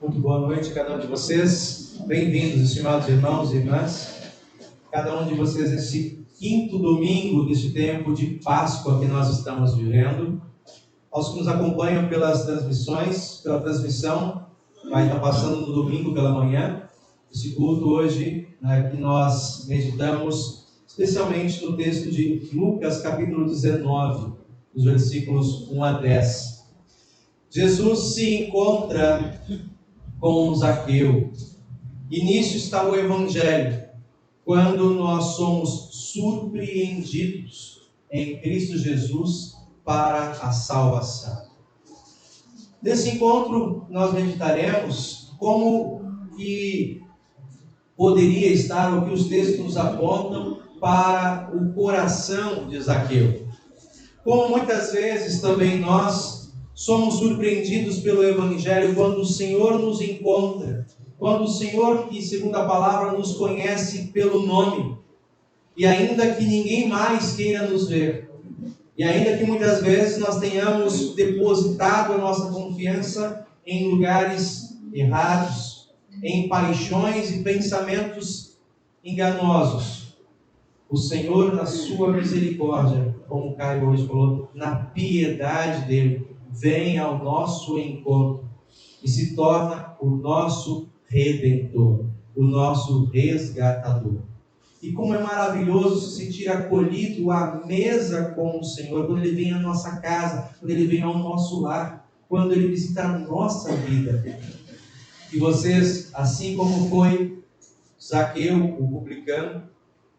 Muito boa noite a cada um de vocês. Bem-vindos, estimados irmãos e irmãs. Cada um de vocês nesse quinto domingo deste tempo de Páscoa que nós estamos vivendo. Aos que nos acompanham pelas transmissões, pela transmissão, vai estar passando no domingo pela manhã. Esse culto hoje, que nós meditamos especialmente no texto de Lucas, capítulo 19, os versículos 1 a 10. Jesus se encontra com Zaqueu. E nisso está o Evangelho, quando nós somos surpreendidos em Cristo Jesus para a salvação. Nesse encontro, nós meditaremos como que poderia estar o que os textos nos apontam para o coração de Zaqueu. Como muitas vezes também nós somos surpreendidos pelo Evangelho quando o Senhor nos encontra, quando o Senhor, que segundo a palavra, nos conhece pelo nome, e ainda que ninguém mais queira nos ver, e ainda que muitas vezes nós tenhamos depositado a nossa confiança em lugares errados, em paixões e pensamentos enganosos, o Senhor, na sua misericórdia, como o Caio hoje falou, na piedade dele, vem ao nosso encontro e se torna o nosso Redentor, o nosso resgatador. E como é maravilhoso se sentir acolhido à mesa com o Senhor, quando Ele vem à nossa casa, quando Ele vem ao nosso lar, quando Ele visita a nossa vida. E vocês, assim como foi Zaqueu, o publicano,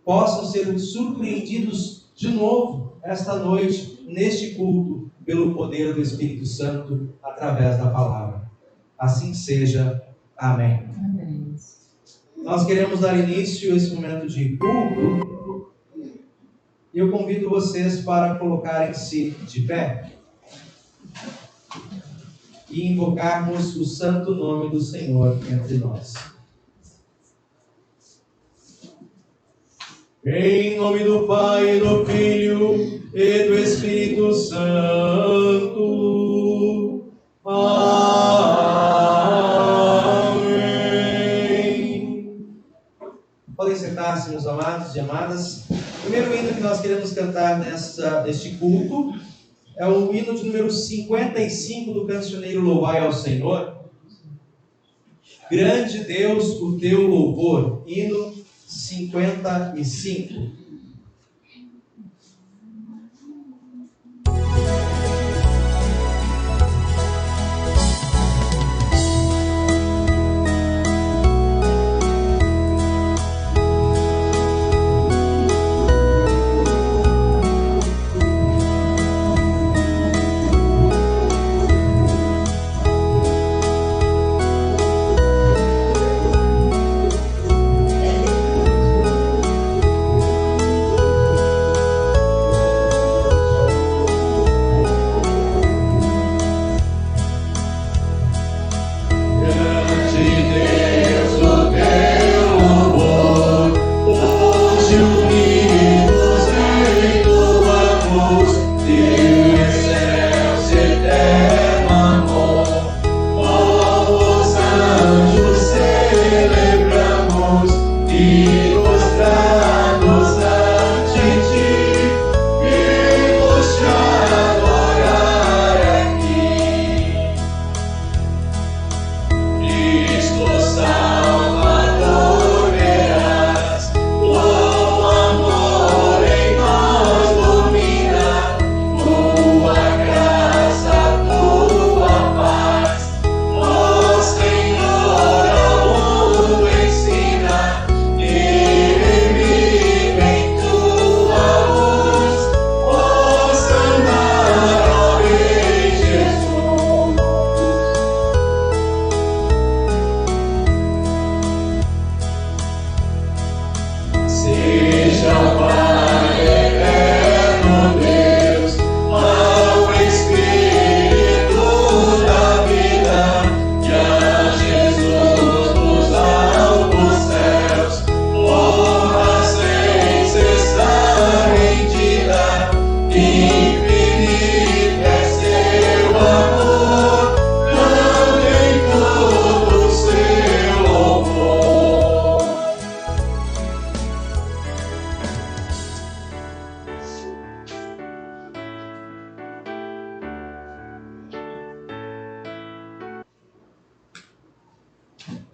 possam ser surpreendidos de novo esta noite, neste culto, pelo poder do Espírito Santo, através da palavra. Assim seja. Amém. Amém. Nós queremos dar início a esse momento de culto. E eu convido vocês para colocarem-se de pé e invocarmos o santo nome do Senhor entre nós. Em nome do Pai, do Filho e do Espírito Santo. Amém. Podem sentar-se, meus amados e amadas. O primeiro hino que nós queremos cantar neste culto é o hino de número 55 do cancioneiro Louvai ao Senhor. Grande Deus, o teu louvor. Hino 55.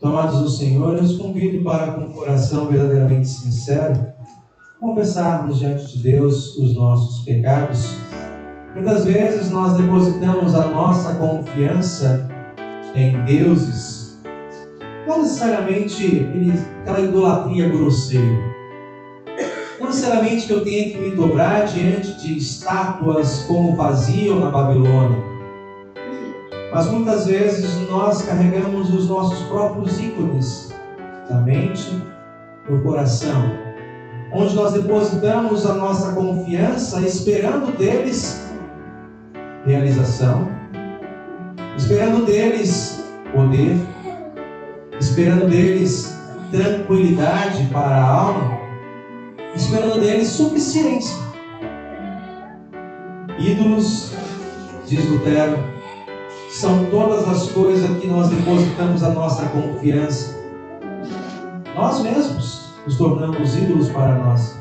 Amados do Senhor, eu os convido para, com um coração verdadeiramente sincero, confessarmos diante de Deus os nossos pecados. Muitas vezes nós depositamos a nossa confiança em deuses, não necessariamente aquela idolatria grosseira, não necessariamente que eu tenha que me dobrar diante de estátuas como faziam na Babilônia, mas muitas vezes nós carregamos os nossos próprios ícones na mente, no coração, onde nós depositamos a nossa confiança esperando deles realização, esperando deles poder, esperando deles tranquilidade para a alma, esperando deles suficiência. Ídolos, diz Lutero, são todas as coisas que nós depositamos a nossa confiança. Nós mesmos nos tornamos ídolos para nós,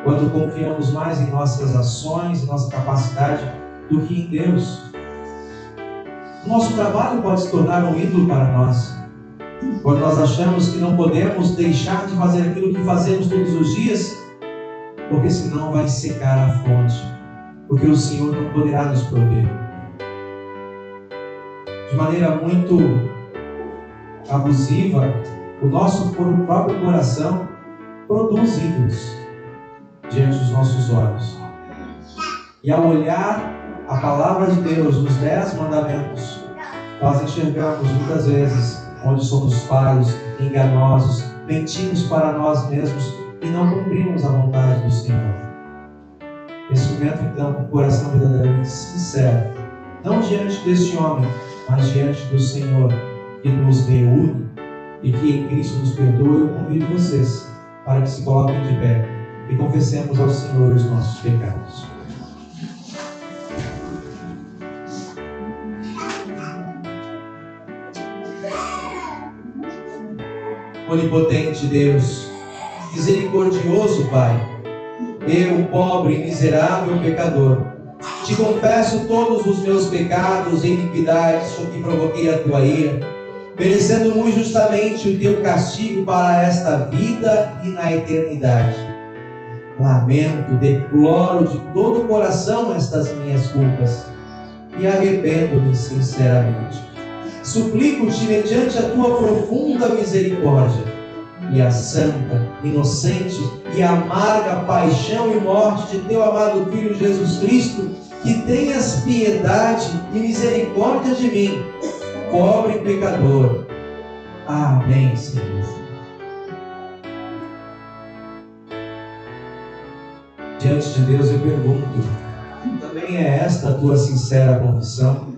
quando confiamos mais em nossas ações, em nossa capacidade, do que em Deus. O nosso trabalho pode se tornar um ídolo para nós, quando nós achamos que não podemos deixar de fazer aquilo que fazemos todos os dias, porque senão vai secar a fonte, porque o Senhor não poderá nos prover. De maneira muito abusiva, o nosso próprio coração produz ídolos diante dos nossos olhos. E ao olhar a palavra de Deus nos 10 mandamentos, nós enxergamos muitas vezes onde somos falhos, enganosos, mentimos para nós mesmos e não cumprimos a vontade do Senhor. Nesse momento, então, com o coração verdadeiramente sincero, não diante deste homem, mas diante do Senhor, que nos reúne e que em Cristo nos perdoa, eu convido vocês para que se coloquem de pé e confessemos ao Senhor os nossos pecados. Onipotente Deus, misericordioso Pai, eu, pobre e miserável pecador, te confesso todos os meus pecados e iniquidades com que provoquei a tua ira, merecendo muito justamente o teu castigo para esta vida e na eternidade. Lamento, deploro de todo o coração estas minhas culpas e arrependo-me sinceramente. Suplico-te, mediante a tua profunda misericórdia e a santa, inocente e amarga paixão e morte de teu amado Filho Jesus Cristo, que tenhas piedade e misericórdia de mim, pobre pecador. Amém, Senhor. Diante de Deus eu pergunto, também é esta a tua sincera confissão?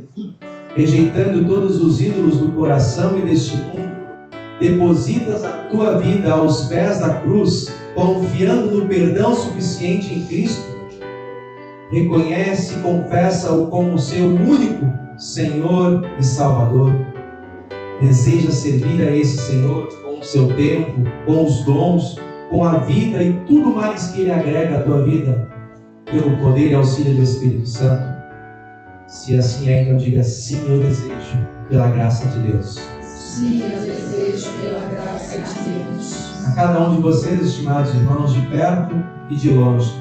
Rejeitando todos os ídolos do coração e deste mundo, depositas a tua vida aos pés da cruz, confiando no perdão suficiente em Cristo? Reconhece e confessa-o como seu único Senhor e Salvador. Deseja servir a esse Senhor com o seu tempo, com os dons, com a vida e tudo mais que Ele agrega à tua vida, pelo poder e auxílio do Espírito Santo? Se assim é, então diga: sim, eu desejo, pela graça de Deus. Sim, eu desejo, pela graça de Deus. A cada um de vocês, estimados irmãos, de perto e de longe,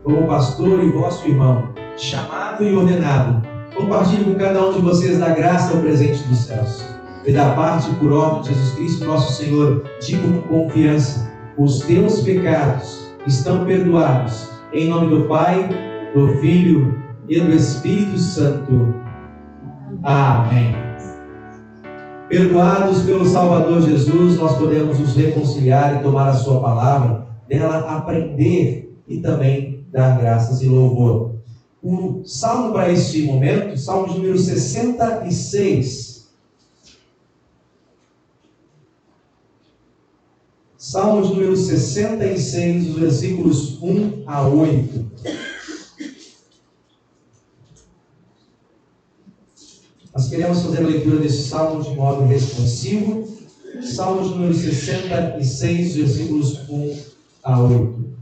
como pastor e vosso irmão, chamado e ordenado, compartilhe com cada um de vocês da graça ao presente dos céus. E da parte por ordem de Jesus Cristo, nosso Senhor, digo com confiança: os teus pecados estão perdoados. Em nome do Pai, do Filho e do Espírito Santo. Amém. Perdoados pelo Salvador Jesus, nós podemos nos reconciliar e tomar a sua palavra, dela aprender e também dar graças e louvor. O salmo para este momento, salmo de número 66. Salmo de número 66, os versículos 1 a 8. Nós queremos fazer a leitura desse salmo de modo responsivo. Salmo de número 66, versículos 1 a 8.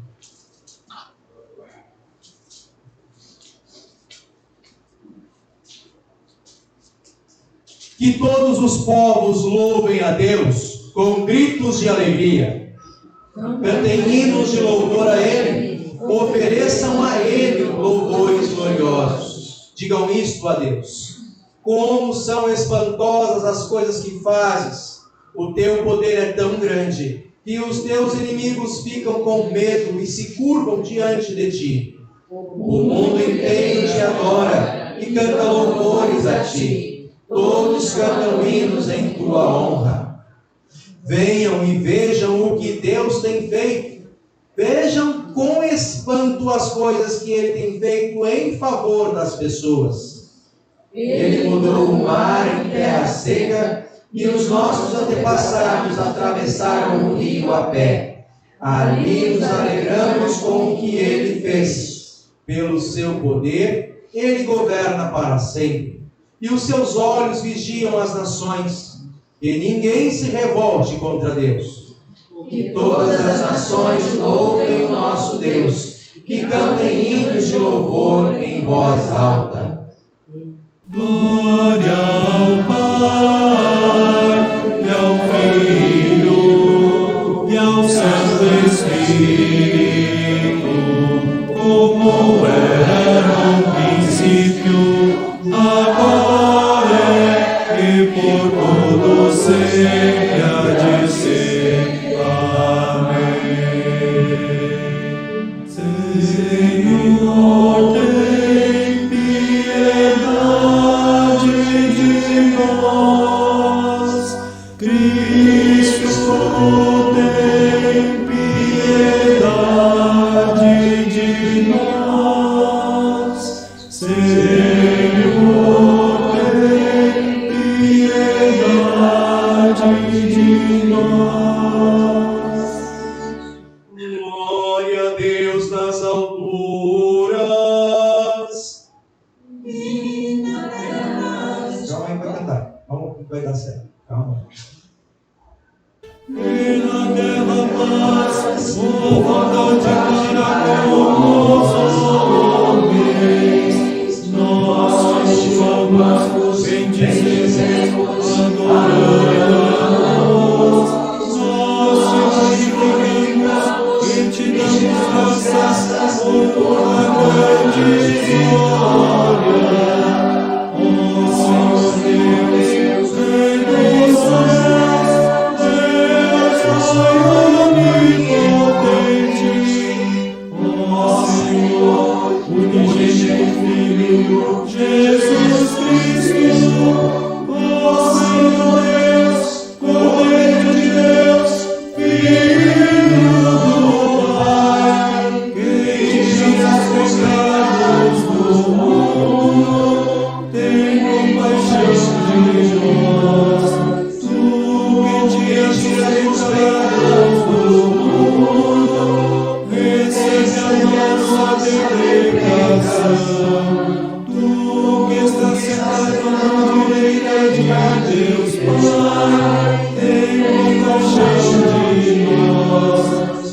Que todos os povos louvem a Deus com gritos de alegria. Cantem hinos de louvor a Ele, ofereçam a Ele louvores gloriosos. Digam isto a Deus: como são espantosas as coisas que fazes, o teu poder é tão grande, que os teus inimigos ficam com medo e se curvam diante de ti. O mundo inteiro te adora e canta louvores a ti. Todos cantam hinos em tua honra. Venham e vejam o que Deus tem feito. Vejam com espanto as coisas que Ele tem feito em favor das pessoas. Ele mudou o mar em terra seca e os nossos antepassados atravessaram o rio a pé. Ali nos alegramos com o que Ele fez. Pelo seu poder, Ele governa para sempre. E os seus olhos vigiam as nações. Que ninguém se revolte contra Deus. Que todas as nações louvem o nosso Deus. Que cantem hinos de louvor em voz alta. Glória ao Pai, e ao Filho, e ao Santo Espírito, como era no princípio, agora e por todo sempre há de ser. Amém. Senhor, tem piedade de nós. Cristo, tem piedade de nós. Senhor, tem piedade de nós. Glória a Deus nas alturas. Calma aí, vai cantar. Calma que vai dar certo. Calma. E na terra paz, o vontade para com os homens. Nós te louvamos, bendizemos, adoramos. Nós te glorificamos e te damos graças por tua grande glória. Ó Senhor Deus, Rei dos céus, unigênito Filho, Jesus Cristo, ó Senhor Deus, Cordeiro de Deus, Filho do Pai, que tiras os pecados do mundo, tem compaixão de nós. Tu que tiras os pecados do mundo, recebe a nossa dedicação. Tu que estás sentado na direita de Deus Pai, tem compaixão de nós,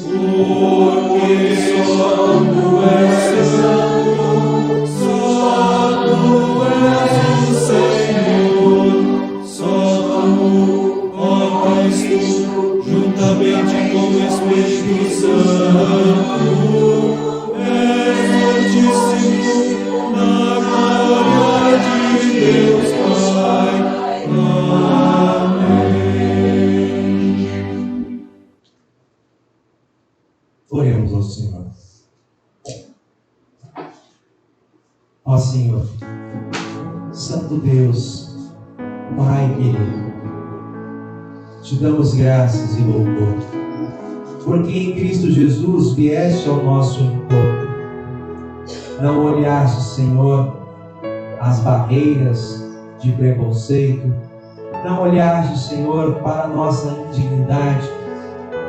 porque só tu és santo, só tu és o Senhor, só tu, ó Cristo, juntamente com o Espírito Santo, és Santíssimo na glória de Deus Pai. Amém. Oremos ao Senhor. Ó Senhor, Santo Deus, Pai querido, te damos graças e louvor, porque em Cristo Jesus vieste ao nosso encontro. Não olhaste, Senhor, as barreiras de preconceito, não olhaste, Senhor, para a nossa indignidade,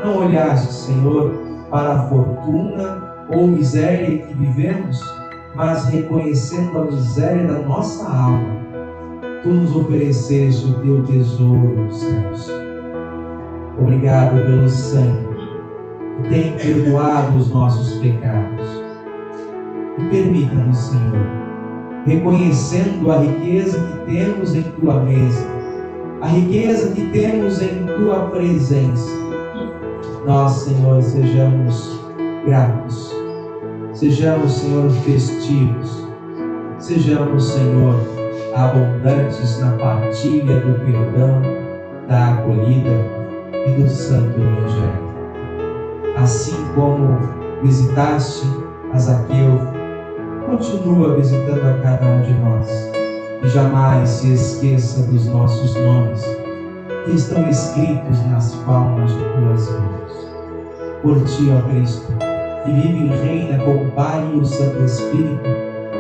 não olhaste, Senhor, para a fortuna ou miséria que vivemos, mas reconhecendo a miséria da nossa alma, tu nos ofereceste o teu tesouro nos céus. Obrigado pelo sangue que tem perdoado os nossos pecados. E permita-nos, Senhor, reconhecendo a riqueza que temos em tua mesa, a riqueza que temos em Tua presença. Nós, Senhor, sejamos gratos, sejamos, Senhor, festivos, sejamos, Senhor, abundantes na partilha do perdão, da acolhida e do santo evangelho. Assim como visitaste a Zaqueu, continua visitando a cada um de nós e jamais se esqueça dos nossos nomes que estão escritos nas palmas de Tuas mãos. Por Ti, ó Cristo, que vive e reina com o Pai e o Santo Espírito,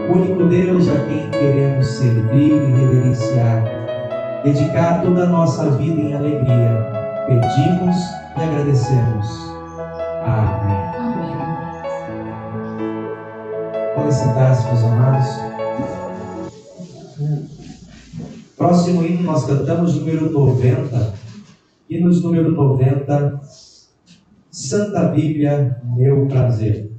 o único Deus a quem queremos servir e reverenciar, dedicar toda a nossa vida em alegria, pedimos e agradecemos. Amém. Podem sentar-se, meus amados. Próximo hino nós cantamos número 90. Hinos número 90. Santa Bíblia, meu prazer.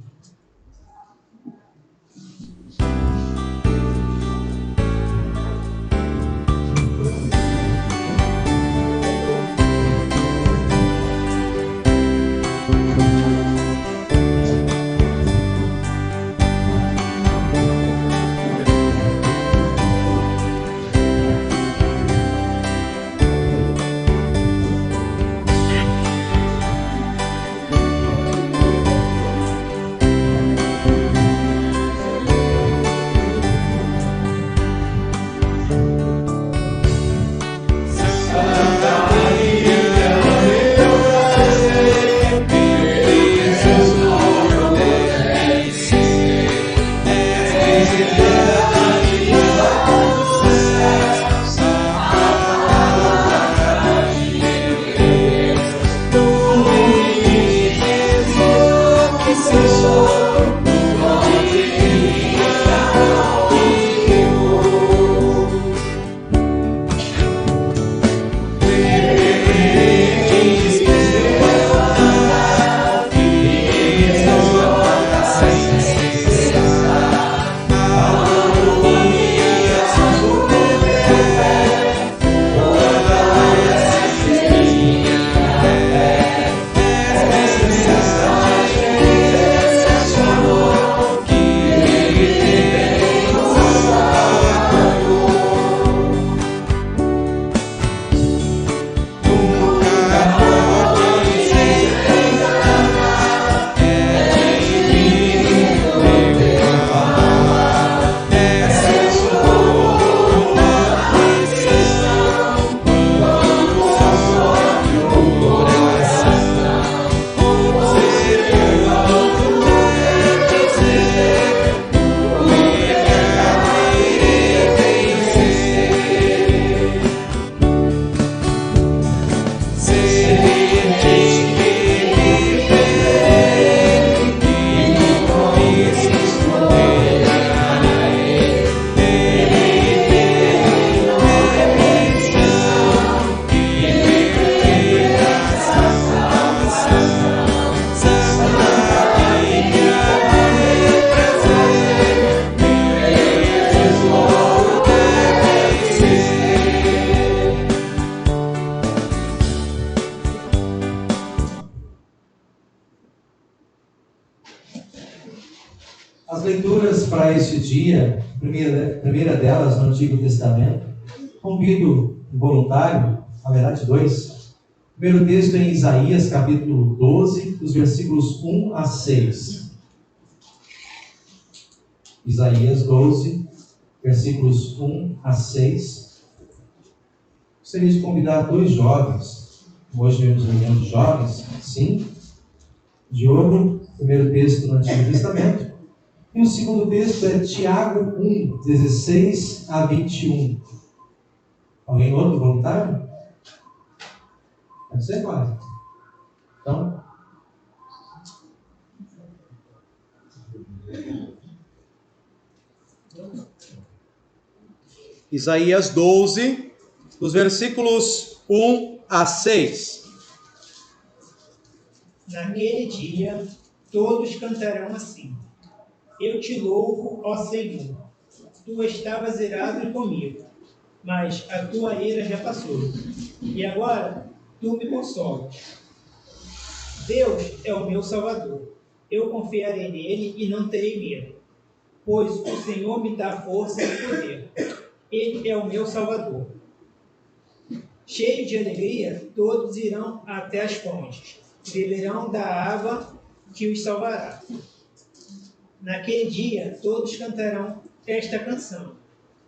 As leituras para este dia, primeira delas no Antigo Testamento, convido um voluntário, na verdade dois. O primeiro texto é em Isaías, capítulo 12, os versículos 1 a 6. Isaías 12, versículos 1 a 6. Gostaria de convidar dois jovens. Hoje tivemos reunião de jovens, sim. Diogo, primeiro texto no Antigo Testamento. E o segundo texto é Tiago 1, 16 a 21. Alguém outro voluntário? Pode ser, claro. Então. Isaías 12, os versículos 1 a 6. Naquele dia, todos cantarão assim: Eu te louvo, ó Senhor, tu estavas irado comigo, mas a tua ira já passou. E agora tu me consolas. Deus é o meu Salvador. Eu confiarei nele e não terei medo, pois o Senhor me dá força e poder. Ele é o meu Salvador. Cheio de alegria, todos irão até as fontes, beberão da água que os salvará. Naquele dia, todos cantarão esta canção.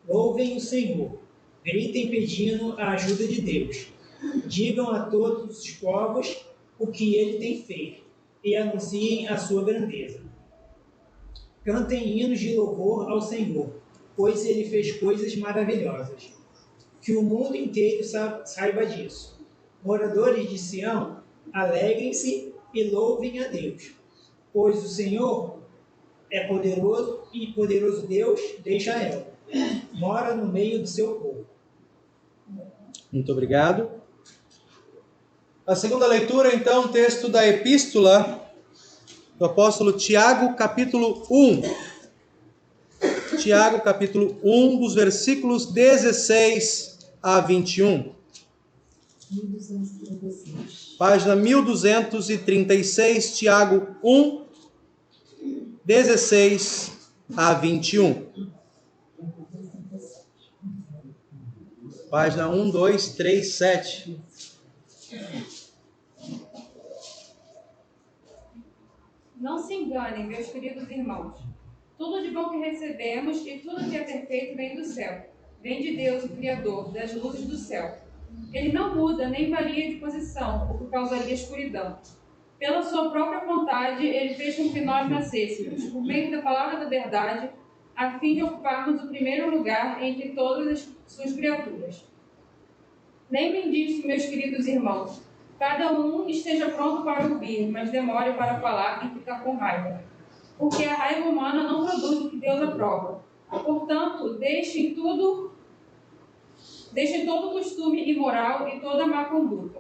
Louvem o Senhor, gritem pedindo a ajuda de Deus. Digam a todos os povos o que ele tem feito e anunciem a sua grandeza. Cantem hinos de louvor ao Senhor, pois ele fez coisas maravilhosas. Que o mundo inteiro saiba disso. Moradores de Sião, alegrem-se e louvem a Deus, pois o Senhor é poderoso e poderoso Deus de Israel. Mora no meio do seu povo. Muito obrigado. A segunda leitura, então, texto da epístola do apóstolo Tiago, capítulo 1. Tiago, capítulo 1, dos versículos 16 a 21. 1236. Página 1236, Tiago 1, 16 a 21. Página 1, 2, 3, 7. Não se enganem, meus queridos irmãos. Tudo de bom que recebemos e tudo que é perfeito vem do céu. Vem de Deus, o Criador, das luzes do céu. Ele não muda nem varia de posição, o que causaria escuridão. Pela sua própria vontade, ele fez com que nós nascêssemos, por meio da palavra da verdade, a fim de ocuparmos o primeiro lugar entre todas as suas criaturas. Lembrem disso, meus queridos irmãos. Cada um esteja pronto para ouvir, mas demore para falar e ficar com raiva. Porque a raiva humana não produz o que Deus aprova. Portanto, deixem todo costume imoral e toda má conduta.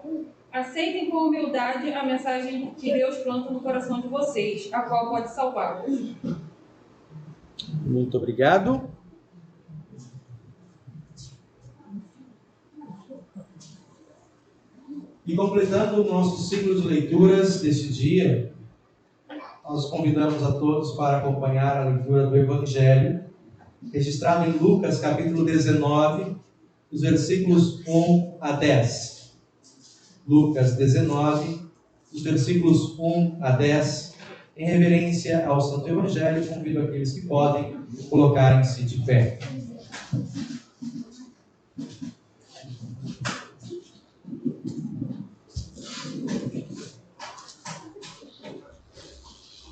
Aceitem com humildade a mensagem que Deus planta no coração de vocês, a qual pode salvá-los. Muito obrigado. E completando o nosso ciclo de leituras deste dia, nós convidamos a todos para acompanhar a leitura do Evangelho, registrado em Lucas, capítulo 19, os versículos 1 a 10. Lucas 19, os versículos 1 a 10, em reverência ao Santo Evangelho, convido aqueles que podem colocarem-se de pé.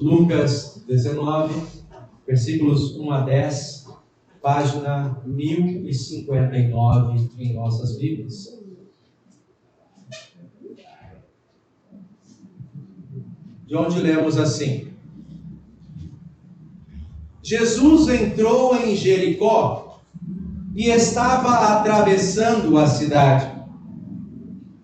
Lucas 19, versículos 1 a 10, página 1059 em nossas Bíblias. De onde lemos assim: Jesus entrou em Jericó e estava atravessando a cidade.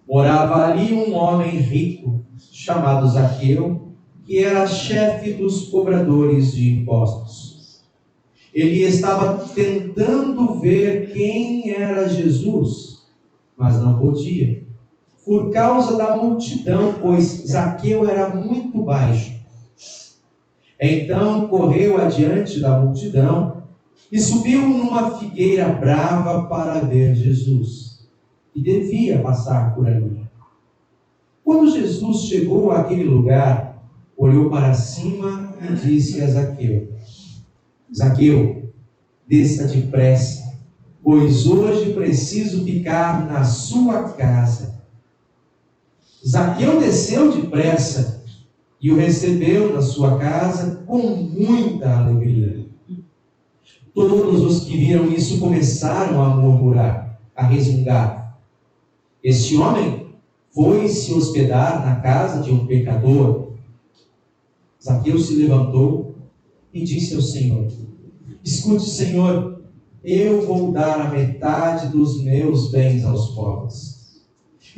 Morava ali um homem rico, chamado Zaqueu, que era chefe dos cobradores de impostos. Ele estava tentando ver quem era Jesus, mas não podia, por causa da multidão, pois Zaqueu era muito baixo. Então correu adiante da multidão e subiu numa figueira brava para ver Jesus, que devia passar por ali. Quando Jesus chegou àquele lugar, olhou para cima e disse a Zaqueu: Zaqueu, desça depressa, pois hoje preciso ficar na sua casa. Zaqueu desceu depressa e o recebeu na sua casa com muita alegria. Todos os que viram isso começaram a murmurar, a resmungar. Este homem foi se hospedar na casa de um pecador. Zaqueu se levantou e disse ao Senhor: Escute, Senhor, eu vou dar a metade dos meus bens aos pobres.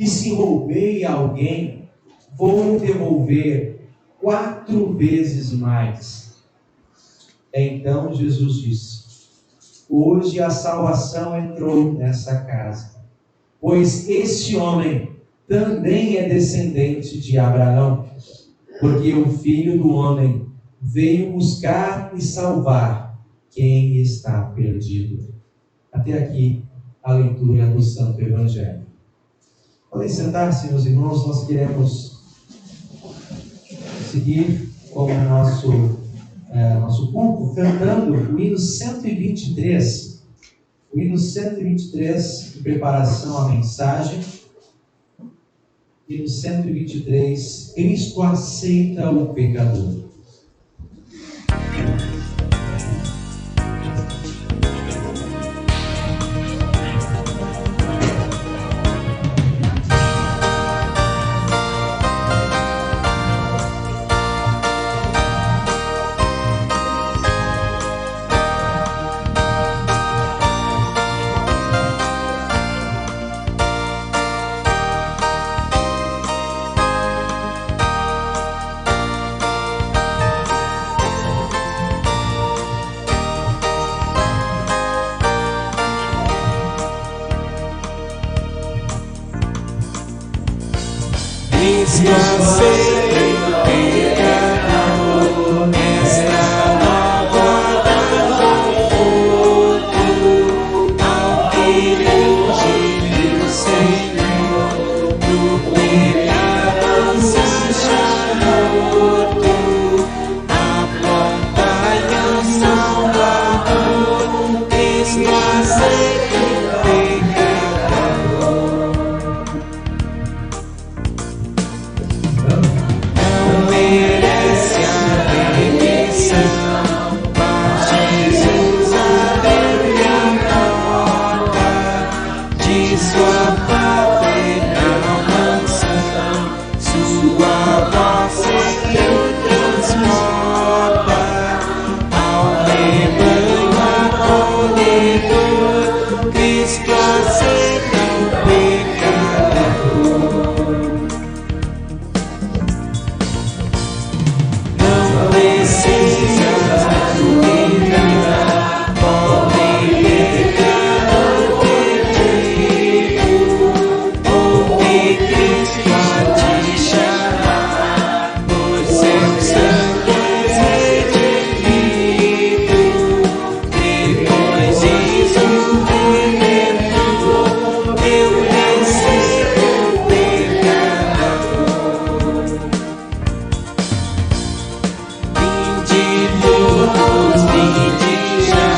E se roubei a alguém, vou devolver 4 vezes mais. Então Jesus disse: hoje a salvação entrou nessa casa, pois este homem também é descendente de Abraão, porque o Filho do Homem veio buscar e salvar quem está perdido. Até aqui a leitura do Santo Evangelho. Podem sentar-se, meus irmãos, nós queremos seguir com o nosso culto, cantando o hino 123. O hino 123, em preparação à mensagem. Hino 123, Cristo aceita o pecador. Cristo aceita o pecador, esta nova conforto ao Filho de Senhor, do pecado se morto, aponta-lhe ao Salvador. Cristo aceita o pecador. Merece a remissão, mas Jesus abriu a porta de sua paternal mansão. Sua voz seguiu transporta ao rebanho acolhedor. Cristo aceita o pecador. Precisa duvidar, pobre pecador perdido, ouve Cristo a te chamar, por seu sangue és redimido. Depois diz o Redentor, eu recebo o pecador. Vinde todos, vinde já,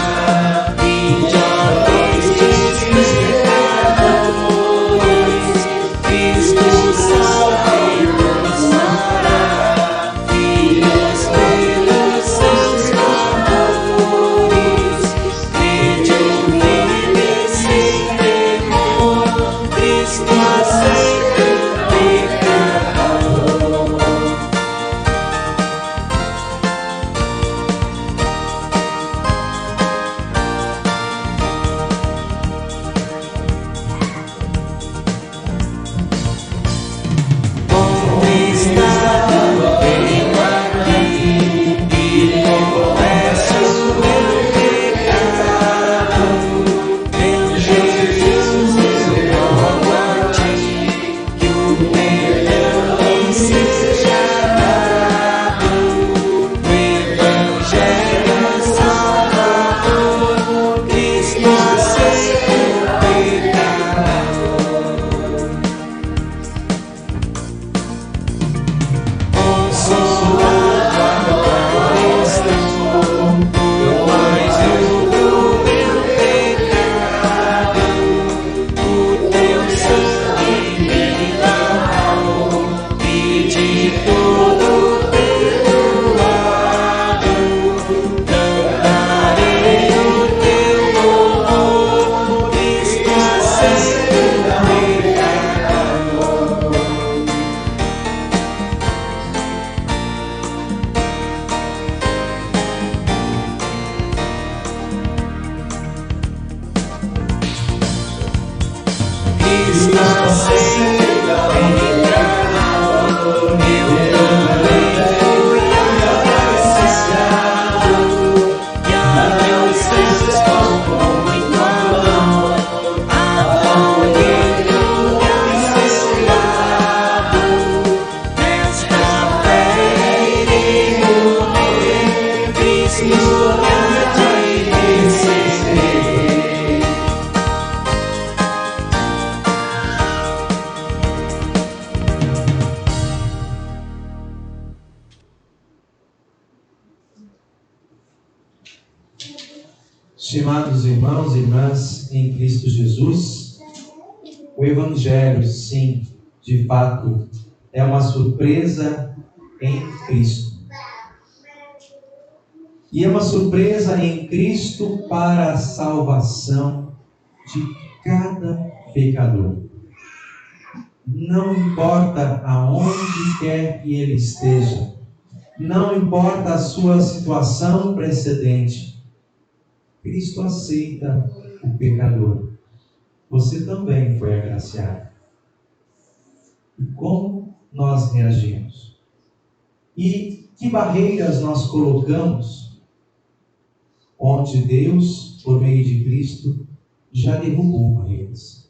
vinde ó estes pecadores. Cristo salva e nos fará filhos pelos seus favores. Crede humilde sem temor, Cristo aceita o pecador. Conquistado venho aqui e confesso meu pecado. Meu Jesus, eu rogo a ti, Estimados irmãos e irmãs em Cristo Jesus, o Evangelho, sim, de fato, é uma surpresa em Cristo. E é uma surpresa em Cristo para a salvação de cada pecador. Não importa aonde quer que ele esteja, não importa a sua situação precedente, Cristo aceita o pecador. Você também foi agraciado. E como nós reagimos? E que barreiras nós colocamos onde Deus, por meio de Cristo, já derrubou barreiras?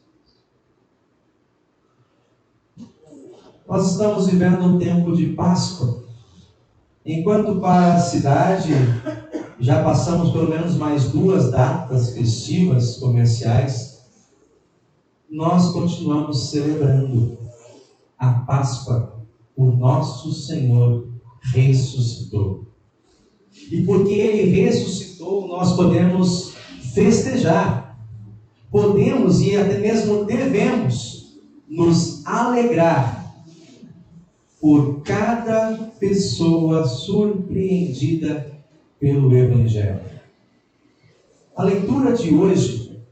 Nós estamos vivendo um tempo de Páscoa. Enquanto para a cidade já passamos pelo menos mais 2 datas festivas comerciais, nós continuamos celebrando a Páscoa. O nosso Senhor ressuscitou. E porque Ele ressuscitou, nós podemos festejar. Podemos e até mesmo devemos nos alegrar por cada pessoa surpreendida pelo Evangelho. A leitura de hoje,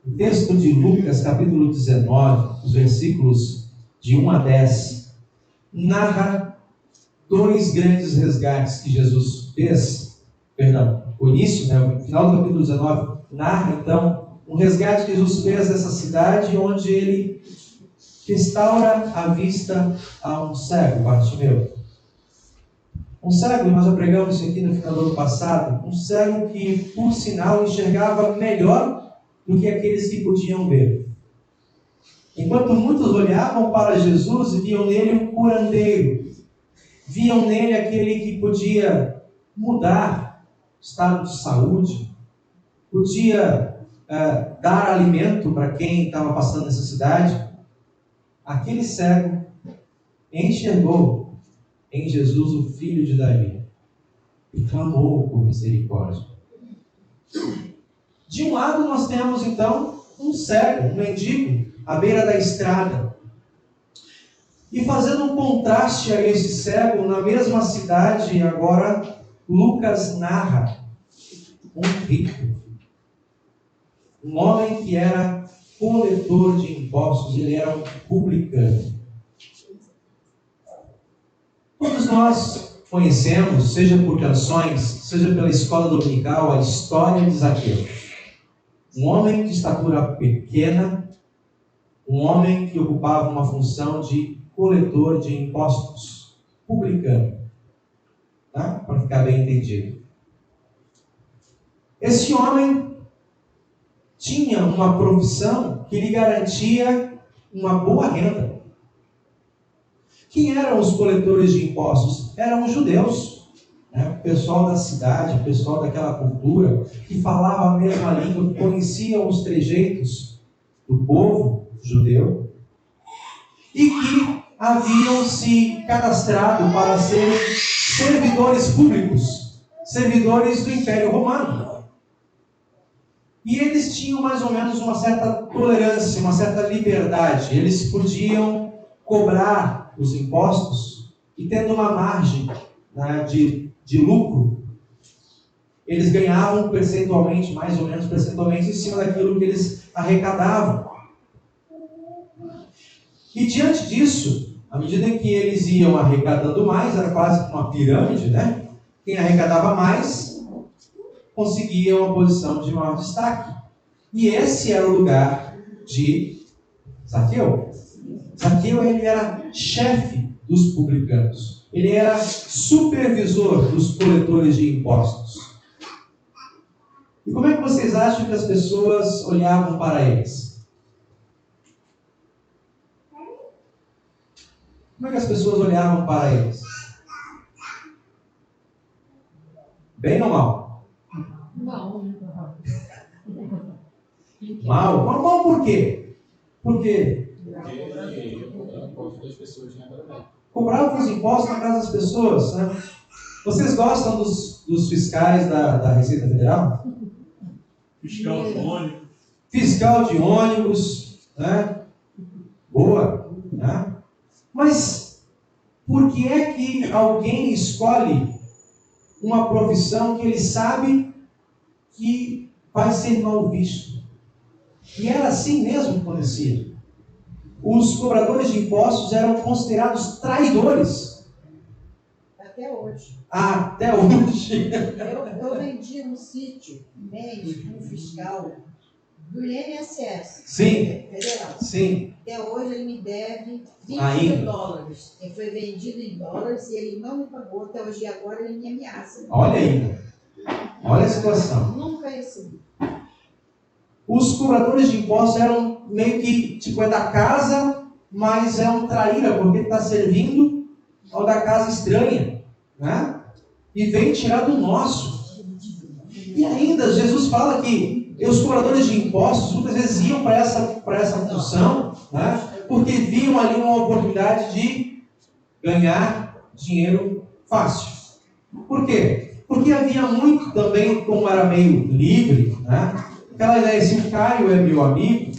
o texto de Lucas, capítulo 19, os versículos de 1 a 10, narra 2 grandes resgates que Jesus fez. O início, o final do capítulo 19, narra então um resgate que Jesus fez dessa cidade, onde ele restaura a vista a um cego, Bartimeu. Um cego, nós já pregamos isso aqui no final do ano passado, um cego que, por sinal, enxergava melhor do que aqueles que podiam ver. Enquanto muitos olhavam para Jesus e viam nele um curandeiro, viam nele aquele que podia mudar o estado de saúde, podia dar alimento para quem estava passando necessidade, aquele cego enxergou em Jesus o filho de Davi e clamou por misericórdia. De um lado nós temos então um cego, um mendigo, à beira da estrada. E fazendo um contraste a esse cego, na mesma cidade, agora Lucas narra um rico, um homem que era coletor de impostos, ele era um publicano. Todos nós conhecemos, seja por canções, seja pela escola dominical, a história de Zaqueu. Um homem de estatura pequena, um homem que ocupava uma função de coletor de impostos, publicano. Tá? Para ficar bem entendido. Esse homem tinha uma profissão que lhe garantia uma boa renda. Quem eram os coletores de impostos? Eram os judeus, o pessoal da cidade, o pessoal daquela cultura, que falava a mesma língua, que conheciam os trejeitos do povo judeu, e que haviam se cadastrado para serem servidores públicos, servidores do Império Romano. E eles tinham mais ou menos uma certa tolerância, uma certa liberdade. Eles podiam cobrar os impostos e tendo uma margem de lucro, eles ganhavam percentualmente, mais ou menos percentualmente, em cima daquilo que eles arrecadavam. E diante disso, à medida que eles iam arrecadando mais, era quase uma pirâmide, né? Quem arrecadava mais conseguia uma posição de maior destaque. E esse era o lugar de Zaqueu. Zaqueu, ele era chefe dos publicanos. Ele era supervisor dos coletores de impostos. E como é que vocês acham que as pessoas olhavam para eles? Como é que as pessoas olhavam para eles? Bem ou mal? Mal. Mal? Mal por quê? Porque cobravam os impostos na casa das pessoas, né? Vocês gostam dos fiscais da Receita Federal? Fiscal de ônibus. Fiscal de ônibus, né? Boa, né? Mas por que é que alguém escolhe uma profissão que ele sabe que vai ser mal visto? E era assim mesmo que acontecia. Os cobradores de impostos eram considerados traidores. Até hoje. Até hoje. Eu vendi um sítio, um fiscal do INSS. Sim. Federal. Sim. Até hoje ele me deve 20 Ainda? mil dólares. Ele foi vendido em dólares e ele não me pagou até hoje. E agora ele me ameaça. Olha aí. Olha a situação. Nunca recebi. Os cobradores de impostos eram meio que, tipo, é da casa, mas é um traíra, porque está servindo ao da casa estranha, né? E vem tirar do nosso. E ainda, Jesus fala que os cobradores de impostos muitas vezes iam para essa função, né? Porque viam ali uma oportunidade de ganhar dinheiro fácil. Por quê? Porque havia muito também, como era meio livre, né? Aquela ideia, se o Caio é meu amigo,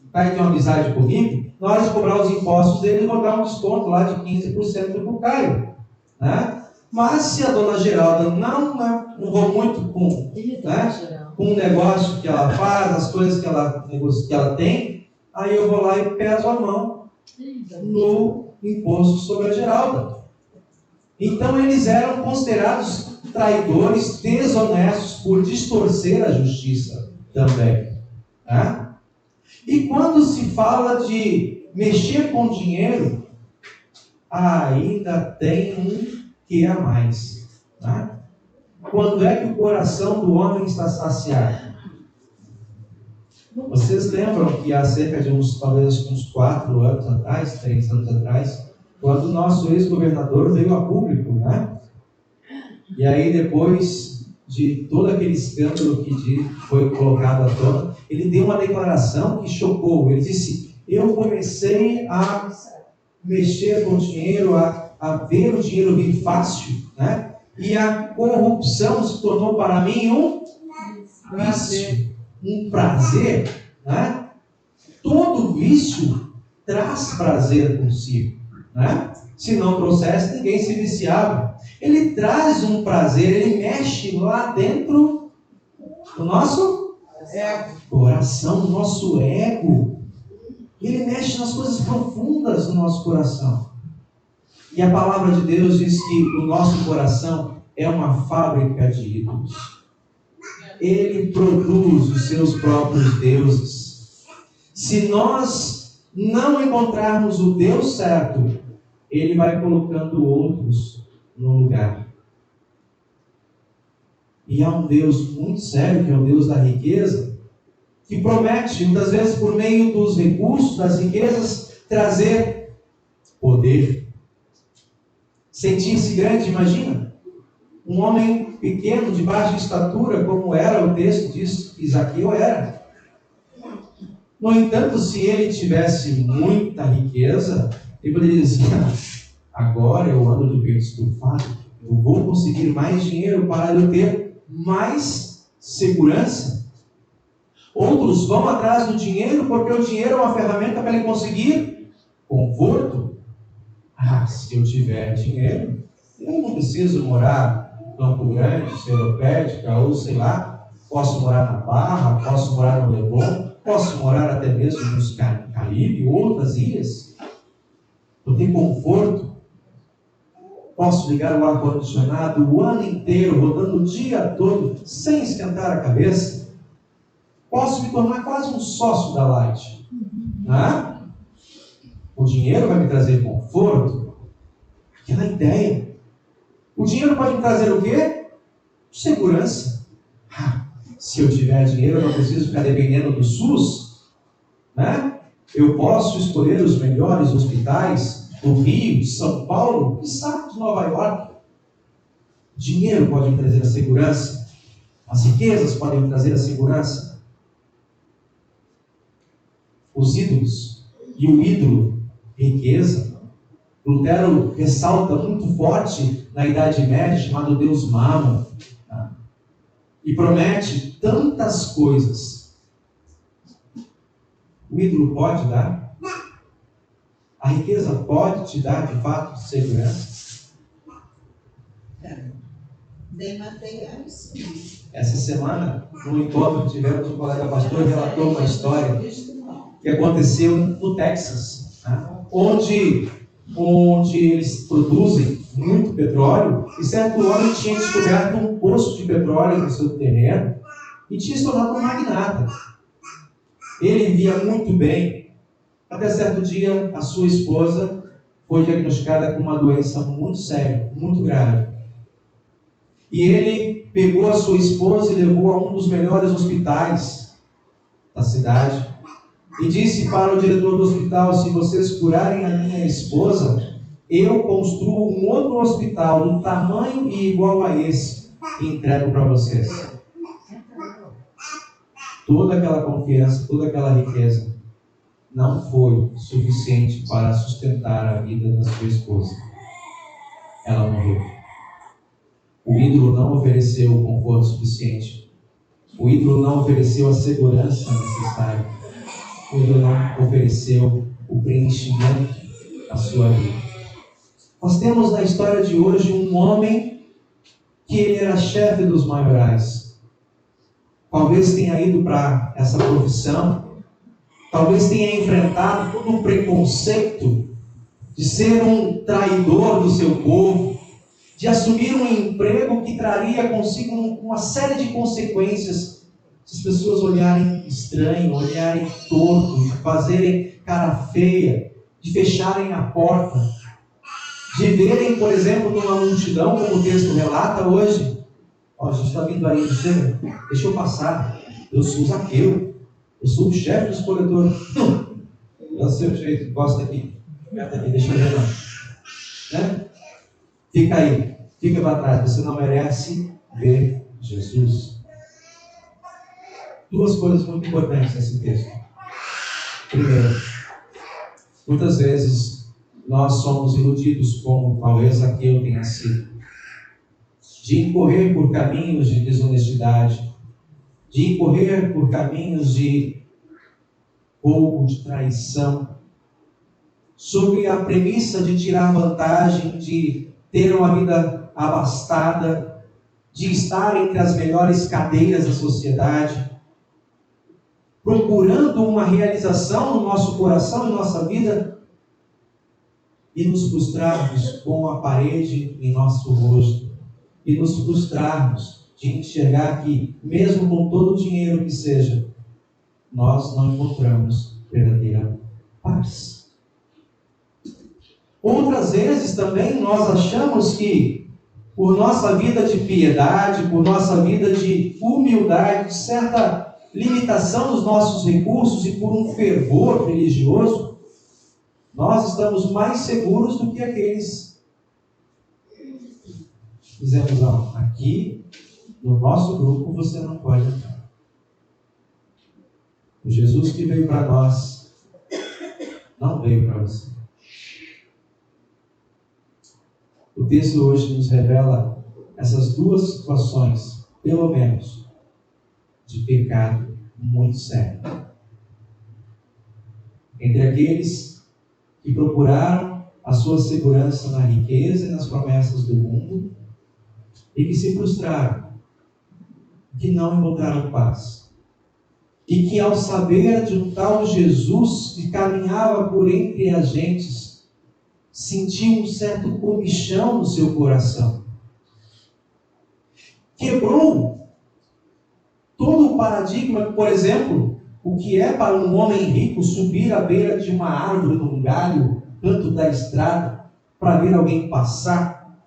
o Caio tem uma amizade comigo, na hora de cobrar os impostos dele, eu vou dar um desconto lá de 15% para o Caio, né? Mas se a dona Geralda não vou muito com o negócio que ela faz, as coisas que ela tem, aí eu vou lá e peso a mão no imposto sobre a Geralda. Então eles eram considerados traidores, desonestos por distorcer a justiça também, né? E quando se fala de mexer com dinheiro, ainda tem um que a mais, né? Quando é que o coração do homem está saciado? Vocês lembram que há cerca de talvez uns 4 anos atrás, 3 anos atrás, quando o nosso ex-governador veio a público, né? E aí depois de todo aquele escândalo que foi colocado à tona, ele deu uma declaração que chocou. Ele disse: eu comecei a mexer com o dinheiro, a ver o dinheiro vir fácil, né? E a corrupção se tornou para mim um vício, um prazer, né? Todo vício traz prazer consigo, né? Se não trouxesse, ninguém se viciava. Ele traz um prazer, ele mexe lá dentro do nosso coração, do nosso ego. Ele mexe nas coisas profundas do nosso coração. E a palavra de Deus diz que o nosso coração é uma fábrica de ídolos. Ele produz os seus próprios deuses. Se nós não encontrarmos o Deus certo, ele vai colocando outros no lugar. E há um Deus muito sério, que é o Deus da riqueza, que promete, muitas vezes por meio dos recursos, das riquezas, trazer poder. Sentir-se grande, imagina? Um homem pequeno, de baixa estatura, como era o texto diz que Zaqueu era. No entanto, se ele tivesse muita riqueza, ele poderia dizer: agora eu ando de peito estufado, eu vou conseguir mais dinheiro para eu ter mais segurança. Outros vão atrás do dinheiro porque o dinheiro é uma ferramenta para ele conseguir conforto. Se eu tiver dinheiro, eu não preciso morar no Campo Grande, Seropédica, ou sei lá, posso morar na Barra, posso morar no Leblon, posso morar até mesmo nos Caribe ou outras ilhas. Eu tenho conforto. Posso ligar o ar-condicionado o ano inteiro, rodando o dia todo, sem esquentar a cabeça. Posso me tornar quase um sócio da Light. Né? O dinheiro vai me trazer conforto. Aquela ideia. O dinheiro pode me trazer o quê? Segurança. Se eu tiver dinheiro, eu não preciso ficar dependendo do SUS. Né? Eu posso escolher os melhores hospitais do Rio, de São Paulo, quiçá de Nova York. Dinheiro pode me trazer a segurança. As riquezas podem me trazer a segurança. Os ídolos e o ídolo, riqueza. Lutero ressalta muito forte na Idade Média, chamado Deus Mammon. e promete tantas coisas. O ídolo pode dar? A riqueza pode te dar, de fato, segurança? Bem materiais. Essa semana, no encontro que tivemos, o colega pastor relatou uma história que aconteceu no Texas, né? onde eles produzem muito petróleo, e certo homem tinha descoberto um poço de petróleo no seu terreno e tinha se tornado um magnata. Ele via muito bem, até certo dia a sua esposa foi diagnosticada com uma doença muito séria, muito grave. E ele pegou a sua esposa e levou a um dos melhores hospitais da cidade e disse para o diretor do hospital: se vocês curarem a minha esposa, eu construo um outro hospital do tamanho e igual a esse e entrego para vocês. Toda aquela confiança, toda aquela riqueza não foi suficiente para sustentar a vida da sua esposa. Ela morreu. O ídolo não ofereceu o conforto suficiente. O ídolo não ofereceu a segurança necessária. O ídolo não ofereceu o preenchimento da sua vida. Nós temos na história de hoje um homem que ele era chefe dos maiorais. Talvez tenha ido para essa profissão, talvez tenha enfrentado todo o preconceito de ser um traidor do seu povo, de assumir um emprego que traria consigo uma série de consequências. Se as pessoas olharem estranho, olharem torto, de fazerem cara feia, de fecharem a porta, de verem, por exemplo, numa multidão, como o texto relata hoje: ó, a gente está vindo aí, deixa eu passar, eu sou Zaqueu, eu sou o chefe dos coletores. Dá o seu jeito, gosta aqui, deixa eu ver não. Né? Fica aí, fica para trás, você não merece ver Jesus. Duas coisas muito importantes nesse texto. Primeiro, muitas vezes nós somos iludidos, como talvez Zaqueu tenha sido, de incorrer por caminhos de desonestidade, de incorrer por caminhos de roubo, de traição, sobre a premissa de tirar vantagem, de ter uma vida abastada, de estar entre as melhores cadeiras da sociedade, procurando uma realização no nosso coração e nossa vida, e nos frustrarmos com a parede em nosso rosto, e nos frustrarmos de enxergar que, mesmo com todo o dinheiro que seja, nós não encontramos verdadeira paz. Outras vezes também nós achamos que, por nossa vida de piedade, por nossa vida de humildade, de certa limitação dos nossos recursos e por um fervor religioso, nós estamos mais seguros do que aqueles. Dizemos: não, aqui no nosso grupo você não pode entrar. O Jesus que veio para nós não veio para você. O texto hoje nos revela essas duas situações, pelo menos, de pecado muito sério. Entre aqueles que procuraram a sua segurança na riqueza e nas promessas do mundo, e que se frustraram, que não encontraram paz. E que, ao saber de um tal Jesus que caminhava por entre as gentes, sentiu um certo comichão no seu coração. Quebrou todo o paradigma, por exemplo, o que é para um homem rico subir à beira de uma árvore, num galho, canto da estrada, para ver alguém passar.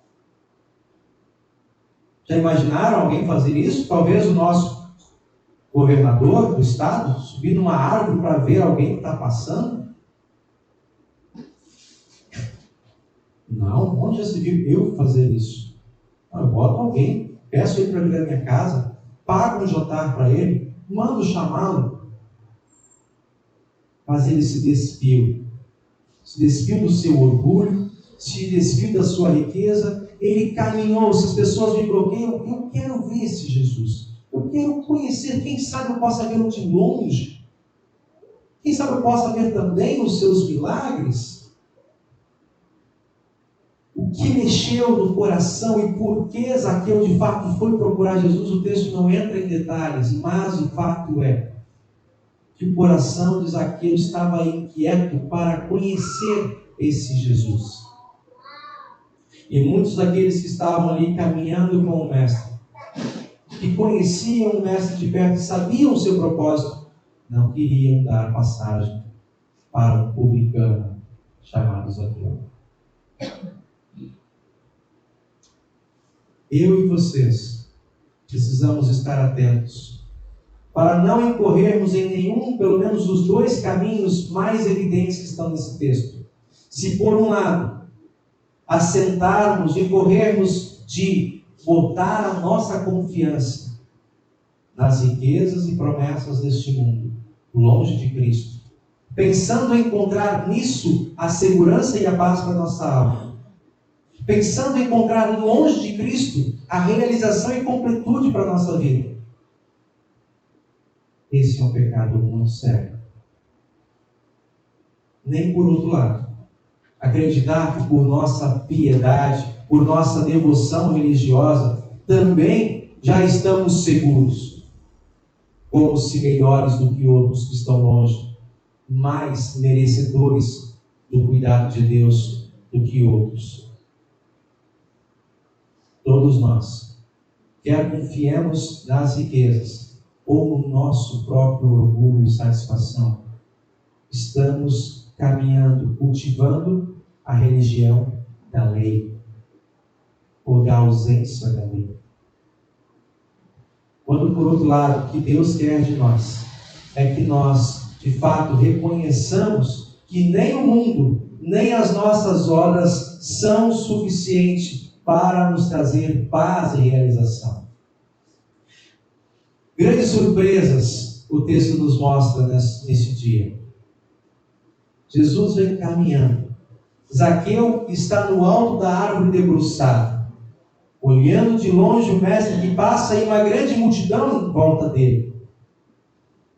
Já imaginaram alguém fazer isso? Talvez o nosso governador do estado subir numa árvore para ver alguém que está passando? Não, onde já se viu eu fazer isso? Eu boto alguém, peço ele para vir à minha casa, pago um jantar para ele, mando chamá-lo. Mas ele se despiu do seu orgulho, se despiu da sua riqueza, ele caminhou. Se as pessoas me bloqueiam, eu quero ver esse Jesus. Eu quero conhecer, quem sabe eu possa vê-lo de longe. Quem sabe eu possa ver também os seus milagres. O que mexeu no coração e por que Zaqueu de fato foi procurar Jesus, o texto não entra em detalhes, mas o fato é que o coração de Zaqueu estava inquieto para conhecer esse Jesus. E muitos daqueles que estavam ali caminhando com o Mestre, que conheciam o Mestre de perto e sabiam o seu propósito, não queriam dar passagem para um publicano chamado Zaqueu. Eu e vocês precisamos estar atentos para não incorrermos em nenhum, pelo menos dos dois caminhos mais evidentes que estão nesse texto. Se por um lado assentarmos e corrermos de botar a nossa confiança nas riquezas e promessas deste mundo, longe de Cristo, pensando em encontrar nisso a segurança e a paz para a nossa alma, pensando em encontrar longe de Cristo a realização e completude para a nossa vida, esse é um pecado muito sério. Nem por outro lado, acreditar que por nossa piedade, por nossa devoção religiosa, também já estamos seguros, como se melhores do que outros que estão longe, mais merecedores do cuidado de Deus do que outros. Todos nós, quer confiemos nas riquezas ou no nosso próprio orgulho e satisfação, estamos caminhando, cultivando a religião da lei, ou da ausência da lei. Quando, por outro lado, o que Deus quer de nós é que nós, de fato, reconheçamos que nem o mundo, nem as nossas obras são suficientes para nos trazer paz e realização. Grandes surpresas o texto nos mostra nesse dia. Jesus vem caminhando. Zaqueu está no alto da árvore debruçado, olhando de longe o mestre que passa e uma grande multidão em volta dele.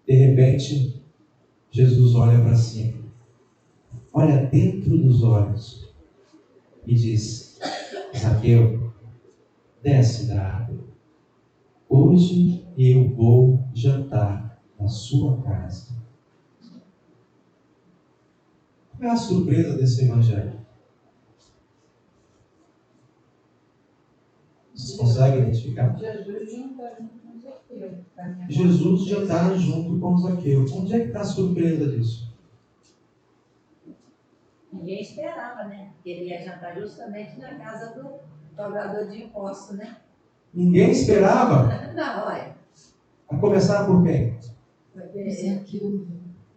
De repente, Jesus olha para cima, olha dentro dos olhos e diz: Zaqueu, desce da árvore. Hoje eu vou jantar na sua casa. Qual é a surpresa desse evangelho? Vocês conseguem identificar? Jesus jantar junto com Zaqueu. Onde é que está a surpresa disso? Ninguém esperava, né? Que ele ia jantar justamente na casa do cobrador de imposto, né? Ninguém esperava? Não, olha. A começar por quem? Foi ver aquilo.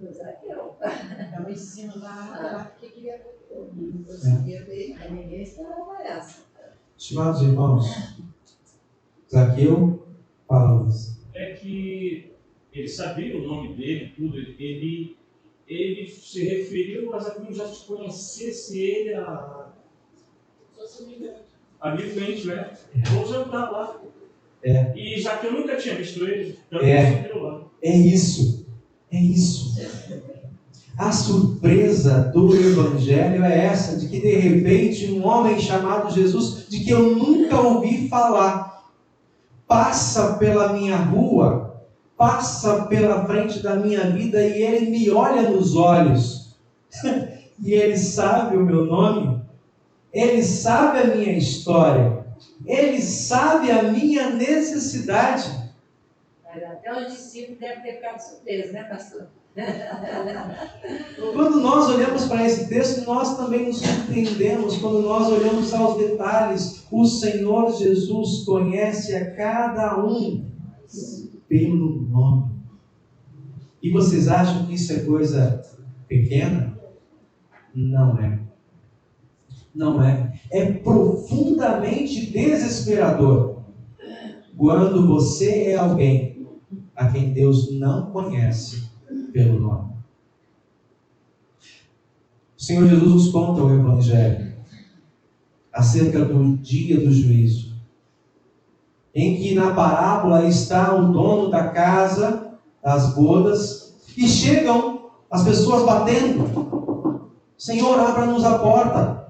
O Zaqueu. Estava em cima da árvore, porque queria ver. Não conseguia ver. Aí ninguém esperava essa. Estimados irmãos, Zaqueu fala-nos. É que ele sabia o nome dele, tudo. Ele se referiu a Zaqueu já te conhecesse ele amigo íntimo, né? Vou jantar lá. E Zaqueu nunca tinha visto ele, então ele viu lá. É isso. A surpresa do Evangelho é essa, de que de repente um homem chamado Jesus, de que eu nunca ouvi falar, passa pela minha rua, passa pela frente da minha vida e ele me olha nos olhos. E ele sabe o meu nome, ele sabe a minha história, ele sabe a minha necessidade. Mas até os discípulos devem ter ficado surpresos, né, pastor? Quando nós olhamos para esse texto, nós também nos surpreendemos. Quando nós olhamos aos detalhes, o Senhor Jesus conhece a cada um pelo nome. E vocês acham que isso é coisa pequena? Não é. Não é. É profundamente desesperador quando você é alguém a quem Deus não conhece pelo nome. O Senhor Jesus nos conta o Evangelho acerca do dia do juízo. em que na parábola está o dono da casa, das bodas, e chegam as pessoas batendo: Senhor, abra-nos a porta.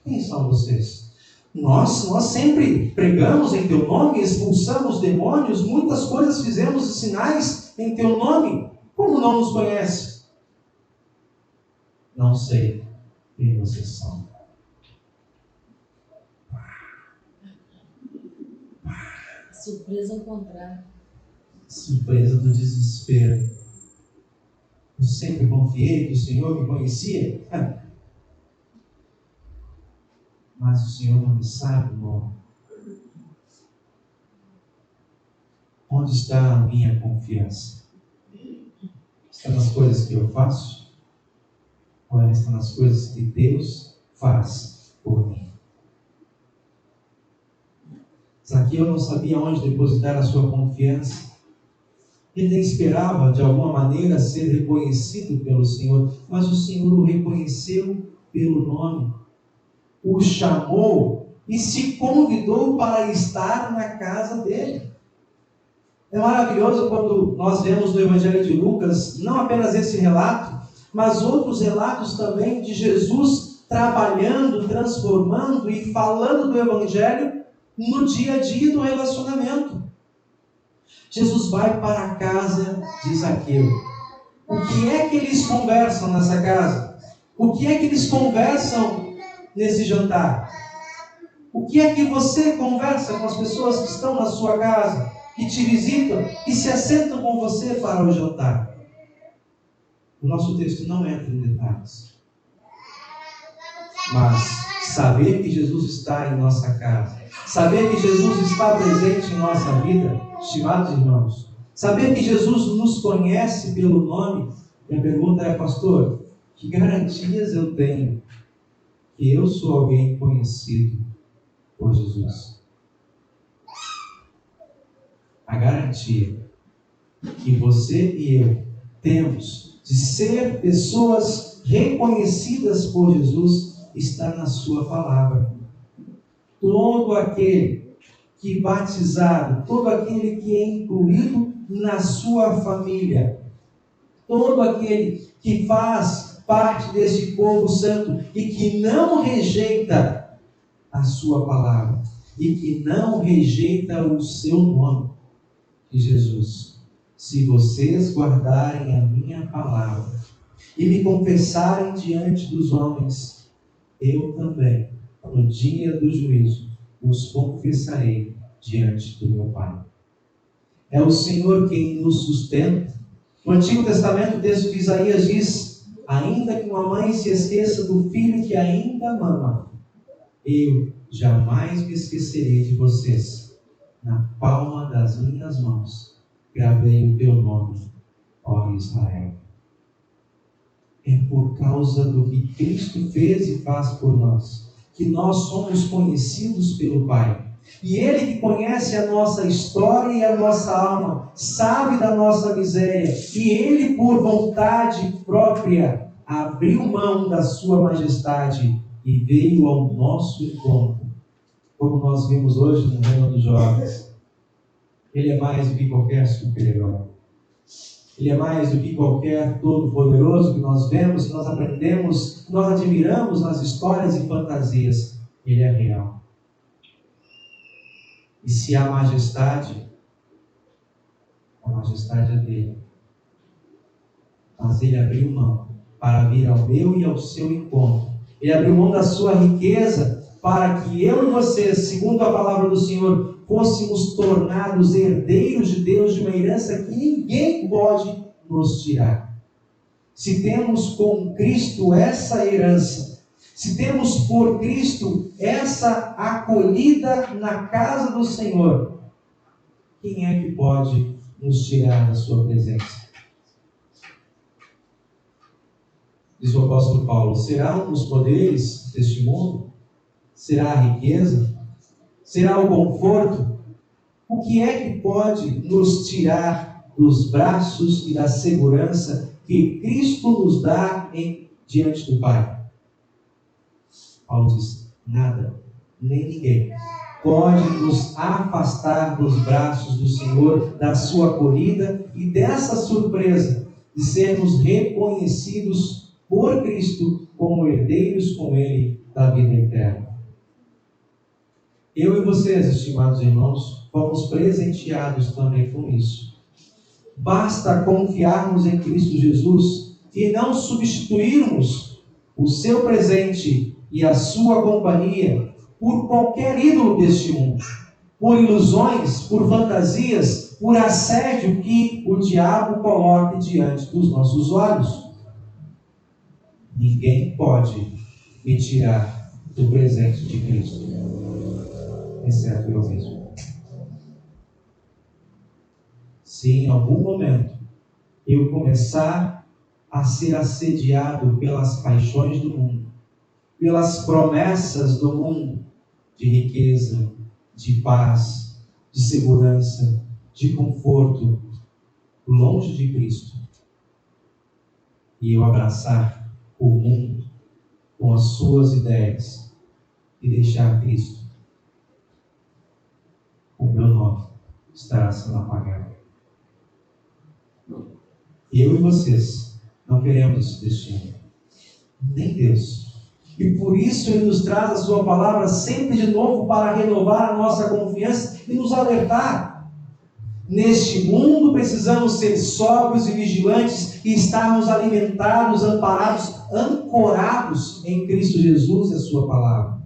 Quem são vocês? Nós sempre pregamos em teu nome, expulsamos demônios, muitas coisas fizemos e sinais em teu nome. Como não nos conhece? Não sei quem vocês são. Surpresa ao contrário. Surpresa do desespero. Eu sempre confiei que o Senhor me conhecia. Mas o Senhor não me sabe o nome. Onde está a minha confiança? Está nas coisas que eu faço? Ou ela está nas coisas que Deus faz por mim? Zaqueu não sabia onde depositar a sua confiança. Ele nem esperava, de alguma maneira, ser reconhecido pelo Senhor, mas o Senhor o reconheceu pelo nome, o chamou e se convidou para estar na casa dele. É maravilhoso quando nós vemos no Evangelho de Lucas, não apenas esse relato, mas outros relatos também de Jesus trabalhando, transformando e falando do Evangelho no dia a dia do relacionamento. Jesus vai para a casa de Zaqueu. O que é que eles conversam nessa casa? O que é que eles conversam nesse jantar? O que é que você conversa com as pessoas que estão na sua casa, que te visitam, que se assentam com você para o jantar? O nosso texto não entra em detalhes. Mas saber que Jesus está em nossa casa, saber que Jesus está presente em nossa vida, estimados irmãos, saber que Jesus nos conhece pelo nome, minha pergunta é: pastor, que garantias eu tenho que eu sou alguém conhecido por Jesus? A garantia que você e eu temos de ser pessoas reconhecidas por Jesus está na sua palavra. Todo aquele que batizado, todo aquele que é incluído na sua família, todo aquele que faz parte desse povo santo e que não rejeita a sua palavra e que não rejeita o seu nome, de Jesus: se vocês guardarem a minha palavra e me confessarem diante dos homens, eu também, no dia do juízo, os confessarei diante do meu Pai. É o Senhor quem nos sustenta. No Antigo Testamento, o texto de Isaías diz: ainda que uma mãe se esqueça do filho que ainda mama, eu jamais me esquecerei de vocês. Na palma das minhas mãos gravei o teu nome, ó Israel. É por causa do que Cristo fez e faz por nós que nós somos conhecidos pelo Pai. E Ele que conhece a nossa história e a nossa alma, sabe da nossa miséria, e Ele, por vontade própria, abriu mão da sua majestade e veio ao nosso encontro, como nós vimos hoje no Reino dos Jovens. Ele é mais do que qualquer super-herói. Ele é mais do que qualquer todo-poderoso que nós vemos, que nós aprendemos, que nós admiramos nas histórias e fantasias. Ele é real. E se há majestade, a majestade é dele. Mas ele abriu mão para vir ao meu e ao seu encontro. Ele abriu mão da sua riqueza para que eu e você, segundo a palavra do Senhor, fôssemos tornados herdeiros de Deus, de uma herança que ninguém pode nos tirar. Se temos com Cristo essa herança, se temos por Cristo essa acolhida na casa do Senhor, quem é que pode nos tirar da sua presença? Diz o apóstolo Paulo: serão os poderes deste mundo? Será a riqueza? Será o conforto? O que é que pode nos tirar dos braços e da segurança que Cristo nos dá diante do Pai? Paulo diz: nada, nem ninguém pode nos afastar dos braços do Senhor, da sua acolhida e dessa surpresa de sermos reconhecidos por Cristo como herdeiros com Ele da vida eterna. Eu e vocês, estimados irmãos, fomos presenteados também com isso. Basta confiarmos em Cristo Jesus e não substituirmos o seu presente e a sua companhia por qualquer ídolo deste mundo, por ilusões, por fantasias, por assédio que o diabo coloque diante dos nossos olhos. Ninguém pode me tirar do presente de Cristo, exceto eu mesmo. Se em algum momento eu começar a ser assediado pelas paixões do mundo, pelas promessas do mundo, de riqueza, de paz, de segurança, de conforto, longe de Cristo, e eu abraçar o mundo com as suas ideias e deixar Cristo, o meu nome estará sendo apagado. Eu e vocês não queremos esse destino, nem Deus. E por isso Ele nos traz a sua palavra sempre de novo para renovar a nossa confiança e nos alertar. Neste mundo precisamos ser sóbrios e vigilantes e estarmos alimentados, amparados, ancorados em Cristo Jesus e a sua palavra,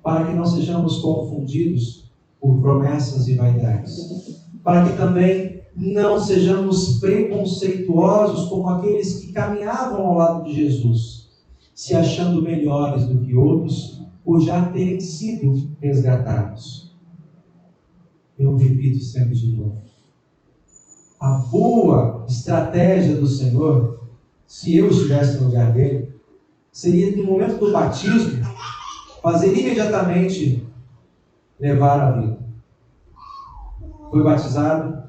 para que não sejamos confundidos por promessas e vaidades, para que também não sejamos preconceituosos como aqueles que caminhavam ao lado de Jesus, se achando melhores do que outros, por já terem sido resgatados. Eu repito sempre de novo. A boa estratégia do Senhor, se eu estivesse no lugar dele, seria no momento do batismo, fazer imediatamente levar a vida. Foi batizado,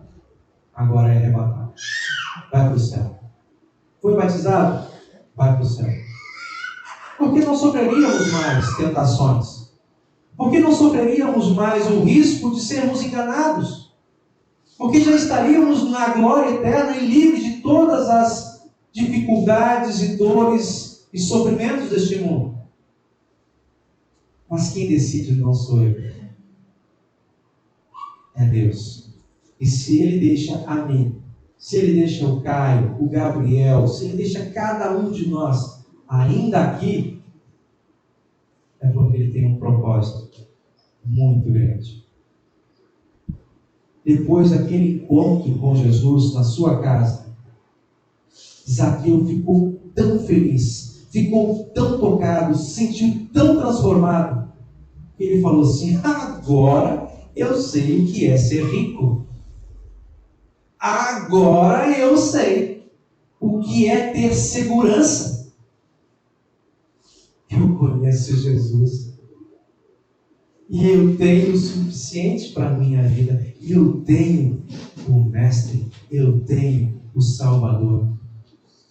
agora é arrebatado. Vai para o céu. Foi batizado, vai para o céu. Porque não sofreríamos mais tentações? Porque não sofreríamos mais o risco de sermos enganados? Porque já estaríamos na glória eterna e livres de todas as dificuldades e dores e sofrimentos deste mundo. Mas quem decide não sou eu. É Deus. E se Ele deixa a mim, se Ele deixa o Caio, o Gabriel, se Ele deixa cada um de nós ainda aqui, é porque Ele tem um propósito muito grande. Depois daquele encontro com Jesus na sua casa, Zaqueu ficou tão feliz, ficou tão tocado, se sentiu tão transformado, que ele falou assim: agora eu sei o que é ser rico. Agora eu sei o que é ter segurança. Eu conheço Jesus. E eu tenho o suficiente para a minha vida. Eu tenho o Mestre. Eu tenho o Salvador.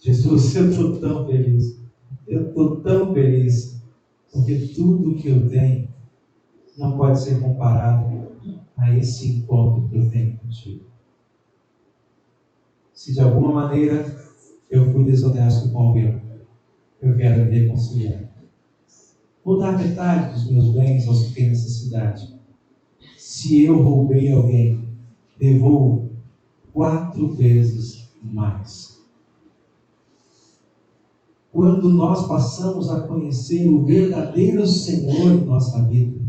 Jesus, eu estou tão feliz. Eu estou tão feliz. Porque tudo que eu tenho não pode ser comparado a esse encontro que eu tenho contigo. Se de alguma maneira eu fui desonesto com alguém, eu quero me reconciliar. Vou dar metade dos meus bens aos que têm necessidade. Se eu roubei alguém, devolvo 4 vezes mais. Quando nós passamos a conhecer o verdadeiro Senhor em nossa vida,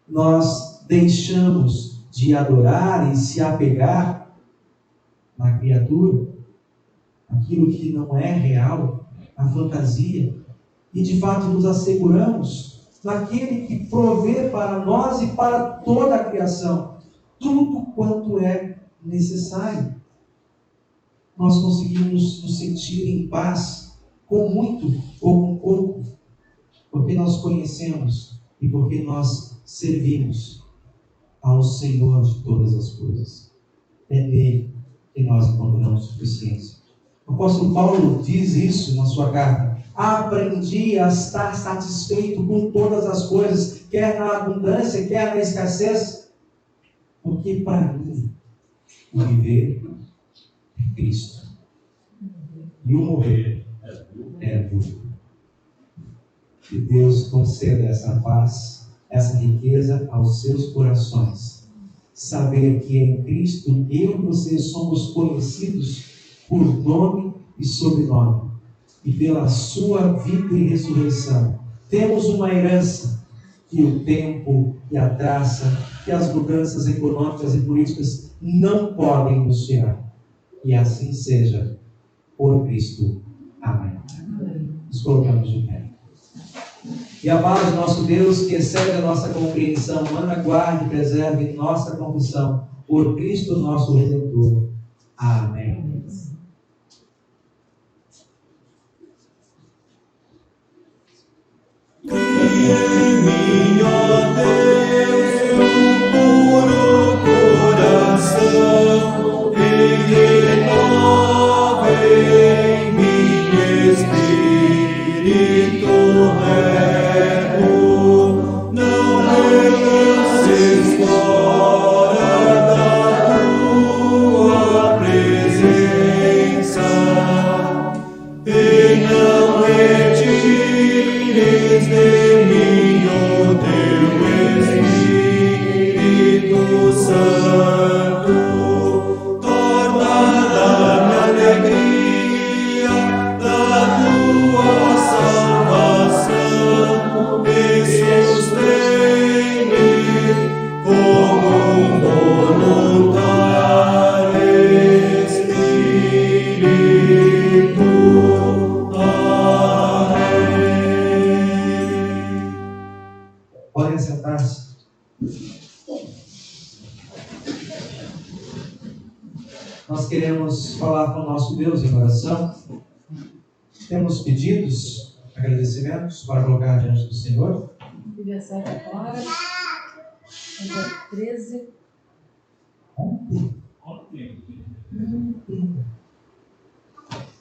nós deixamos de adorar e se apegar na criatura, aquilo que não é real, a fantasia, e de fato nos asseguramos naquele que provê para nós e para toda a criação tudo quanto é necessário. Nós conseguimos nos sentir em paz com muito ou com pouco, porque nós conhecemos e porque nós servimos ao Senhor de todas as coisas. É nele que nós encontramos suficiência. O apóstolo Paulo diz isso na sua carta Aprendi a estar satisfeito com todas as coisas, quer na abundância, quer na escassez, porque para mim o viver é Cristo e o morrer é lucro. Que Deus conceda essa paz, essa riqueza aos seus corações. Saber que em Cristo eu e você somos conhecidos por nome e sobrenome. E pela sua vida e ressurreição. Temos uma herança que o tempo e a traça, que as mudanças econômicas e políticas não podem nos tirar. E assim seja, por Cristo. Amém. Nos colocamos de pé. E a paz do nosso Deus, que excede a nossa compreensão, humana, guarde e preserve nossa confissão, por Cristo nosso Redentor. Amém. Ó Deus, um puro coração, e renova em mim espírito reto. Não me lances fora da tua presença, e não retires de mim o teu Espírito Santo. Torna a alegria da tua salvação e sustém-me como um voluntário Espírito. Podem sentar-se. Nós queremos falar com o nosso Deus em oração. Temos pedidos, agradecimentos para colocar diante do Senhor. Aniversário agora, dia 13.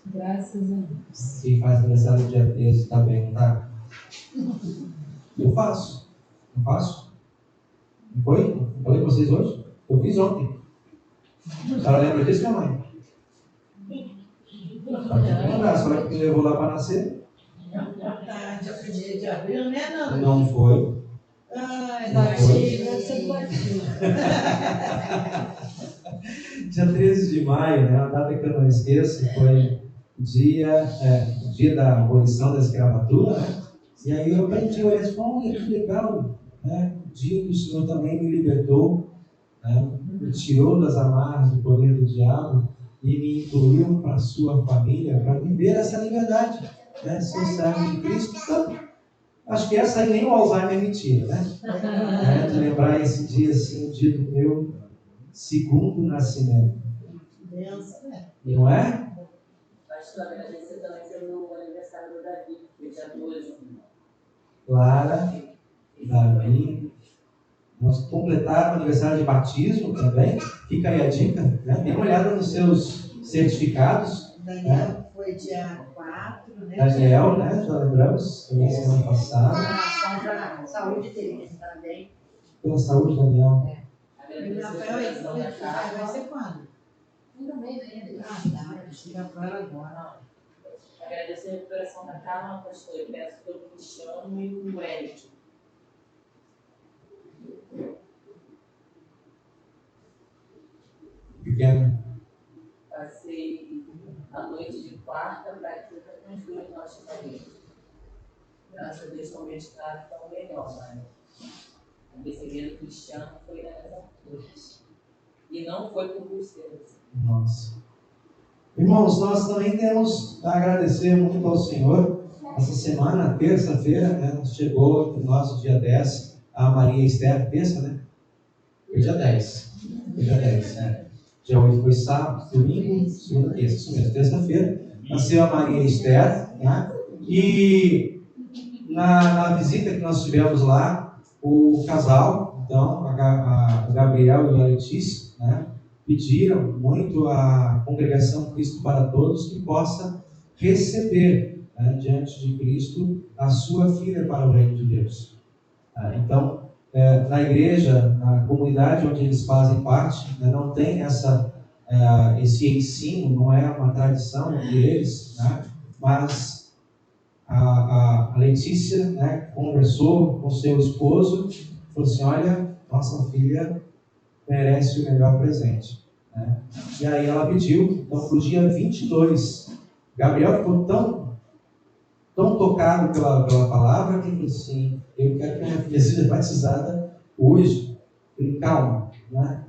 Graças a Deus. Quem faz aniversário dia 13 está bem, não tá? Eu faço. Não faço? Não foi? Não falei com vocês hoje? Eu fiz ontem. A senhora lembra disso, minha mãe? Um abraço, olha que me levou lá para nascer. Tá, dia 1º de abril, né, não? Não foi. Ai, Não foi. Deve ser baixinho. Dia 13 de maio, né, uma data que eu não esqueço, foi o dia da abolição da escravatura, né? E aí eu aprendi, olha, que legal, né? O dia que o Senhor também me libertou, né? Me tirou das amarras do poder do diabo e me incluiu para a sua família, para viver essa liberdade, né? Ser servo de Cristo. Então, acho que essa aí nem o Alzheimer me tira, né? De lembrar esse dia assim, o dia do meu segundo nascimento. Deus, né? Não é? Pastor, agradecer também pelo aniversário do Davi, que dia 12. Clara, Davi. Nós completaram o aniversário de batismo também. Fica aí a dica, né? Dê uma olhada nos seus certificados. Daniel foi dia 4, né? Daniel, né? Já lembramos, também semana passada. Saúde dele, também. Pela saúde, Daniel. E o Rafael vai ser quando? Ainda bem, né? Ah, tá. Chega para agora. Agradecer a recuperação da Carla, pastor, e peço pelo Cristiano e o Eric. Pequeno. Passei a noite de quarta para quinta com os dois nossos amigos. Graças a Deus estão meditados, estão melhor, mas o recebimento Cristiano foi nessas alturas. E não foi por vocês. Nossa. Irmãos, nós também temos a agradecer muito ao Senhor. Essa semana, terça-feira, né, chegou entre nós o dia 10, a Maria Esther, terça, né? Foi dia 10. Foi dia 10, né? Dia 8 foi sábado, domingo, segunda, terça, isso mesmo, terça-feira. Nasceu a Maria Esther, né? E na visita que nós tivemos lá, o casal, então, o Gabriel e a Letícia, né? Pediram muito à congregação Cristo para Todos que possa receber né, diante de Cristo a sua filha para o reino de Deus. Então, na igreja, na comunidade onde eles fazem parte, né, não tem esse ensino, não é uma tradição entre eles, né, mas a Letícia, né, conversou com seu esposo, falou assim: olha, nossa filha merece o melhor presente, né? E aí ela pediu, então, para o dia 22, Gabriel ficou tão tocado pela palavra que ele falou assim: eu quero que a minha filha seja batizada hoje. Eu falei: calma, né?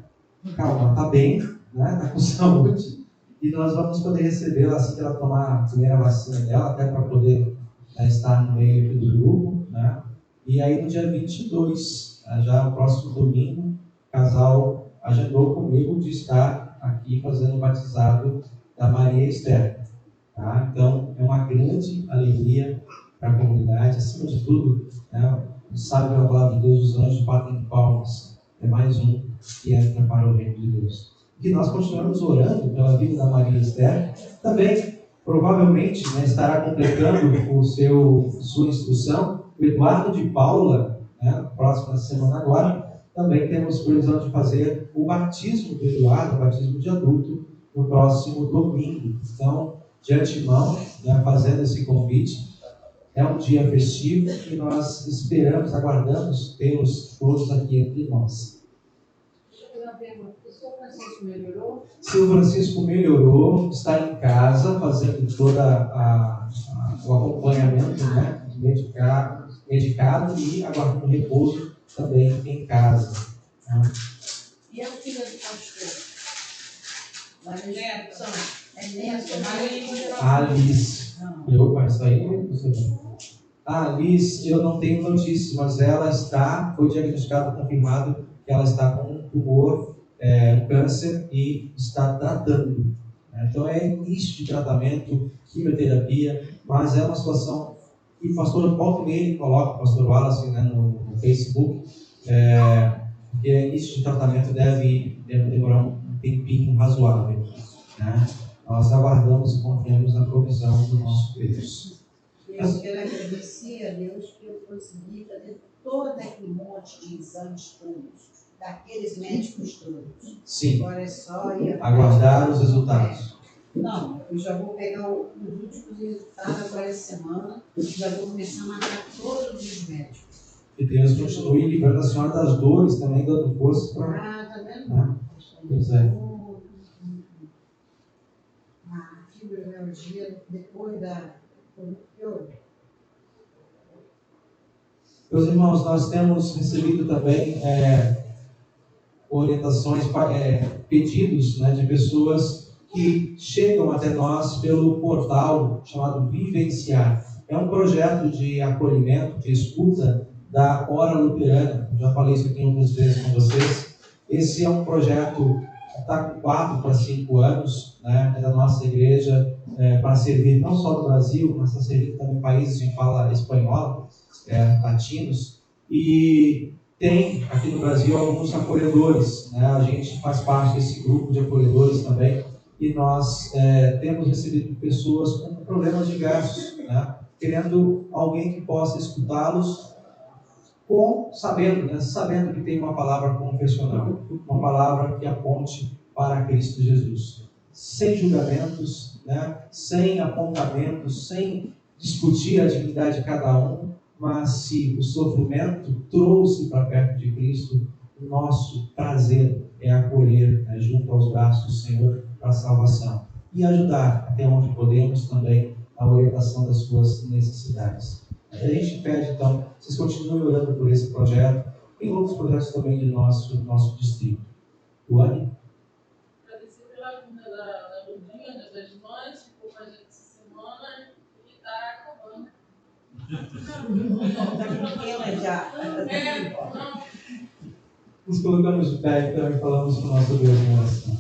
Calma, está bem, né? Está com saúde, e nós vamos poder recebê-la assim que ela tomar a primeira vacina dela, até para poder estar no meio aqui do grupo, né? E aí no dia 22, já no próximo domingo, o casal agendou comigo de estar aqui fazendo o batizado da Maria Esther. Tá? Então, é uma grande alegria para a comunidade. Acima de tudo, né, sabe pela palavra de Deus, os anjos batem palmas. É mais um que entra para o reino de Deus. E nós continuamos orando pela vida da Maria Esther. Também, provavelmente, né, estará completando sua instrução o Eduardo de Paula, né, próxima semana agora. Também temos previsão de fazer o batismo do Eduardo, o batismo de adulto, no próximo domingo. Então, de antemão, né, fazendo esse convite, é um dia festivo e nós esperamos, aguardamos tê-los todos aqui entre nós. Deixa eu fazer uma pergunta. O senhor Francisco melhorou? Seu Francisco melhorou, está em casa fazendo todo o acompanhamento, né, medicado e aguardando repouso também em casa. Né? E a filha do pastor? Mas Neto. é neto, A Alice, a Alice, eu não tenho notícias, mas ela foi diagnosticado, confirmado que ela está com um tumor, câncer, e está tratando. Então é início de tratamento, quimioterapia, mas é uma situação que o pastor Paulo nele coloca, o pastor Wallace, né, no Facebook, que é início de tratamento, deve demorar um tempinho razoável, né? Nós aguardamos e confiamos na provisão do nosso Deus. Eu quero agradecer a Deus que eu consegui fazer todo aquele monte de exames todos, daqueles médicos todos. Sim. Agora é só ir Aguardar os resultados. Não, eu já vou pegar os últimos resultados agora essa semana, já vou começar a marcar todos os médicos. Que Deus continue livrando a senhora das dores, também dando força para... Tá vendo? Né? Pois é. A fibromialgia depois da... Meus irmãos, nós temos recebido também orientações, pedidos, né, de pessoas que chegam até nós pelo portal chamado Vivenciar. É um projeto de acolhimento, de escuta da Hora Luterana. Eu já falei isso aqui algumas vezes com vocês. Esse é um projeto que está com 4 para 5 anos, né, da nossa igreja, para servir não só no Brasil, mas para servir também países de fala espanhola, latinos. E tem aqui no Brasil alguns acolhedores, né? A gente faz parte desse grupo de acolhedores também, e nós temos recebido pessoas com problemas diversos, né? Querendo alguém que possa escutá-los, sabendo que tem uma palavra confessional, uma palavra que aponte para Cristo Jesus, sem julgamentos, né? Sem apontamentos, sem discutir a dignidade de cada um, mas se o sofrimento trouxe para perto de Cristo, o nosso prazer é acolher, né, junto aos braços do Senhor para a salvação e ajudar até onde podemos também a orientação das suas necessidades. A gente pede, então, vocês continuem orando por esse projeto e outros projetos também do nosso distrito. Luane? Agradecer pela vinda da Lurdinha, das mães, que ficou com a gente essa semana e está acabando. Tá pequena já. Nos colocamos de pé e também falamos com o nosso Deus em oração.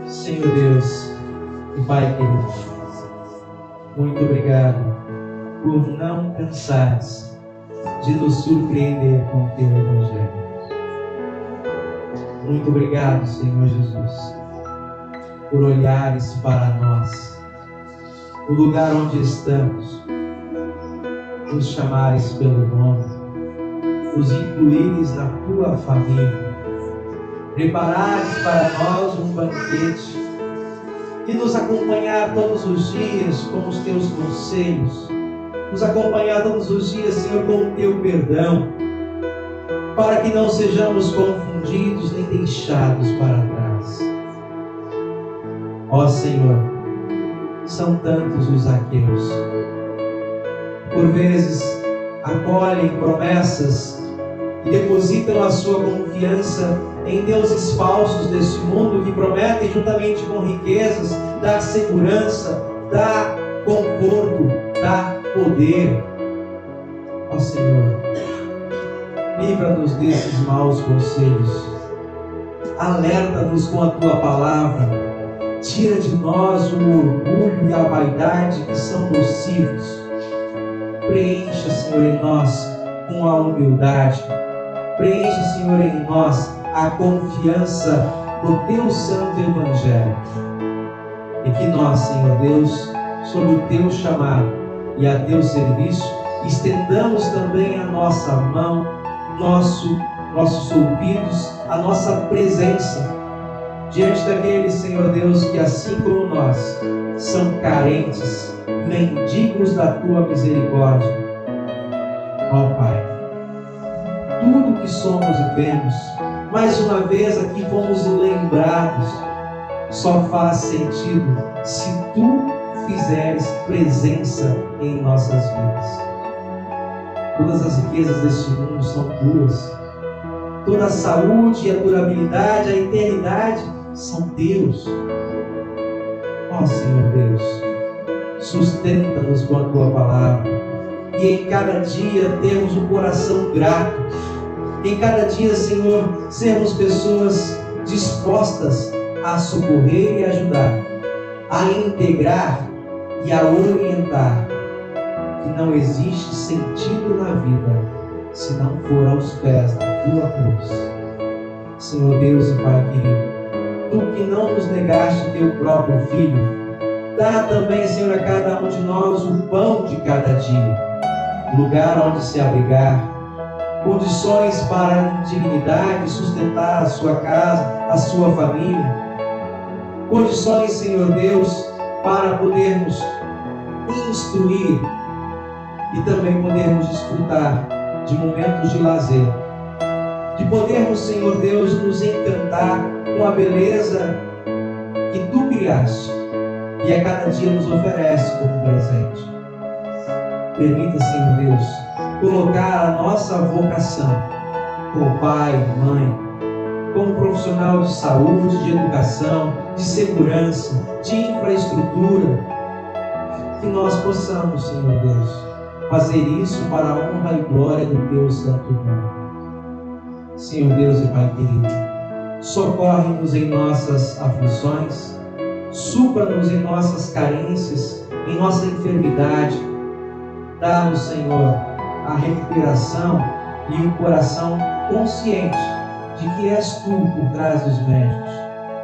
Senhor Deus e Pai querido, muito obrigado por não cansares de nos surpreender com o teu Evangelho. Muito obrigado, Senhor Jesus, por olhares para nós, o lugar onde estamos, nos chamares pelo nome, nos incluires na tua família, preparares para nós um banquete e nos acompanhar todos os dias com os teus conselhos, nos acompanhar todos os dias, Senhor, com o teu perdão, para que não sejamos confundidos nem deixados para trás. Ó Senhor, são tantos os Zaqueus, por vezes acolhem promessas e depositam a sua confiança em deuses falsos deste mundo que prometem, juntamente com riquezas, dar segurança, dar conforto, dar poder. Ó Senhor, livra-nos desses maus conselhos, alerta-nos com a tua palavra, tira de nós o orgulho e a vaidade que são nocivos. Preencha, Senhor, em nós com a humildade, preencha, Senhor, em nós a confiança no teu santo Evangelho, e que nós, Senhor Deus, sob o teu chamado e a teu serviço, estendamos também a nossa mão, nossos ouvidos, a nossa presença diante daqueles, Senhor Deus, que assim como nós são carentes, mendigos da tua misericórdia. Ó Pai, tudo que somos e temos, mais uma vez aqui fomos lembrados, só faz sentido se tu fizeres presença em nossas vidas. Todas as riquezas deste mundo são tuas. Toda a saúde, a durabilidade, a eternidade são teus. Ó Senhor Deus, sustenta-nos com a tua palavra, e em cada dia termos um coração grato. Em cada dia, Senhor, sermos pessoas dispostas a socorrer e ajudar, a integrar e a orientar, que não existe sentido na vida se não for aos pés da tua cruz. Senhor Deus e Pai querido, tu que não nos negaste teu próprio Filho, dá também, Senhor, a cada um de nós o pão de cada dia, lugar onde se abrigar, condições para a dignidade, sustentar a sua casa, a sua família, condições, Senhor Deus, para podermos instruir e também podermos desfrutar de momentos de lazer, de podermos, Senhor Deus, nos encantar com a beleza que tu criaste e a cada dia nos oferece como presente. Permita, Senhor Deus, colocar a nossa vocação como pai, mãe, como profissional de saúde, de educação, de segurança, de infraestrutura, que nós possamos, Senhor Deus, fazer isso para a honra e glória do teu santo nome. Senhor Deus e Pai querido, socorre-nos em nossas aflições, supra-nos em nossas carências, em nossa enfermidade. Dá-nos, Senhor, a recuperação e um coração consciente de que és tu por trás dos médicos,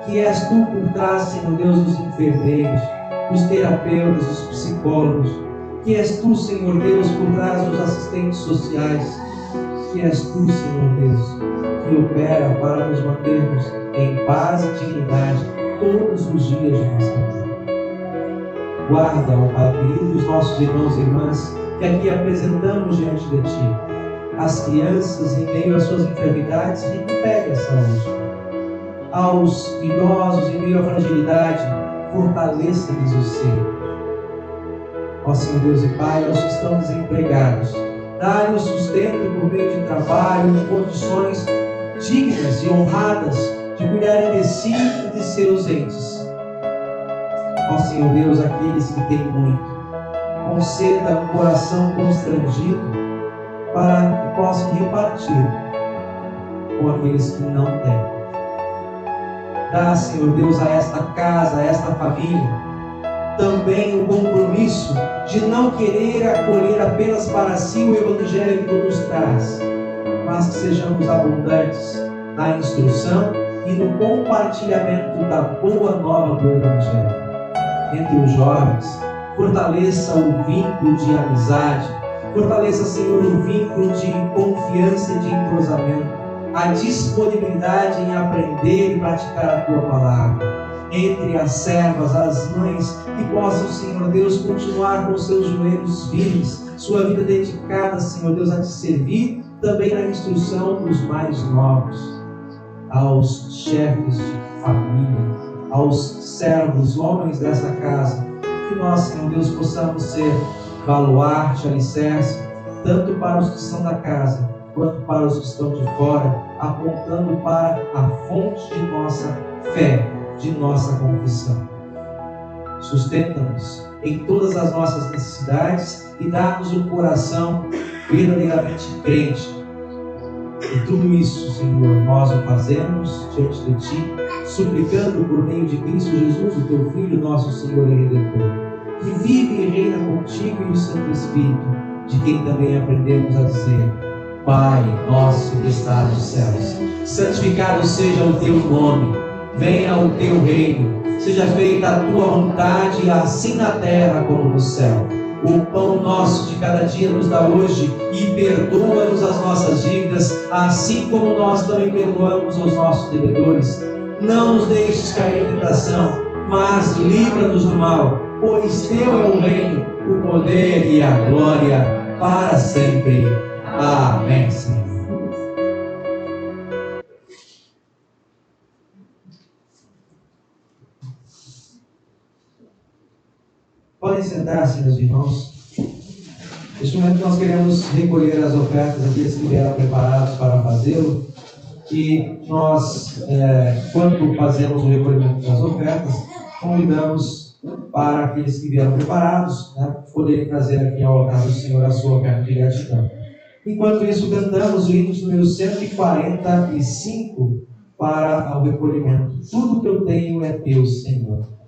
que és tu por trás, Senhor Deus, dos enfermeiros, dos terapeutas, dos psicólogos, que és tu, Senhor Deus, por trás dos assistentes sociais, que és tu, Senhor Deus, que opera para nos mantermos em paz e dignidade todos os dias de nossa vida. Guarda, ó Pai querido, os nossos irmãos e irmãs que aqui apresentamos diante de Ti. As crianças, em meio às suas enfermidades, recupere a saúde. Aos idosos, em meio à fragilidade, fortaleça-lhes o ser. Ó Senhor Deus e Pai, aos que estão desempregados, dá-lhes sustento por meio de trabalho, em condições dignas e honradas de cuidarem de si e de seus entes. Ó Senhor Deus, aqueles que têm muito, conceda um coração constrangido para que possam repartir com aqueles que não têm. Dá, Senhor Deus, a esta casa, a esta família, também o compromisso de não querer acolher apenas para si o Evangelho que nos traz, mas que sejamos abundantes na instrução e no compartilhamento da boa nova do Evangelho. Entre os jovens, fortaleça o vínculo de amizade, fortaleça, Senhor, o vínculo de confiança e de entrosamento, a disponibilidade em aprender e praticar a Tua Palavra. Entre as servas, as mães, que possam, Senhor Deus, continuar com seus joelhos firmes, sua vida dedicada, Senhor Deus, a Te servir, também na instrução dos mais novos, aos chefes de família, aos servos, homens dessa casa, que nós, Senhor Deus, possamos ser baluarte, alicerce, tanto para os que estão da casa, quanto para os que estão de fora, apontando para a fonte de nossa fé, de nossa confissão. Sustenta-nos em todas as nossas necessidades e dá-nos um coração verdadeiramente crente. E tudo isso, Senhor, nós o fazemos diante de Ti, suplicando por meio de Cristo Jesus, o Teu Filho, nosso Senhor e Redentor, que vive e reina contigo e o Santo Espírito, de quem também aprendemos a dizer: Pai nosso que estás nos céus, santificado seja o Teu nome, venha o Teu reino, seja feita a Tua vontade, assim na terra como no céu. O pão nosso de cada dia nos dá hoje, e perdoa-nos as nossas dívidas, assim como nós também perdoamos aos nossos devedores. Não nos deixes cair em tentação, mas livra-nos do mal, pois Teu é o reino, o poder e a glória para sempre. Amém, Senhor. Podem sentar-se, meus irmãos. Neste momento nós queremos recolher as ofertas daqueles que vieram preparados para fazê-lo. E nós, quando fazemos o recolhimento das ofertas, convidamos para aqueles que vieram preparados, poderem trazer aqui ao altar do Senhor a sua oferta de gratidão. Enquanto isso, cantamos o hino número 145 para o recolhimento. Tudo que eu tenho é Teu, Senhor.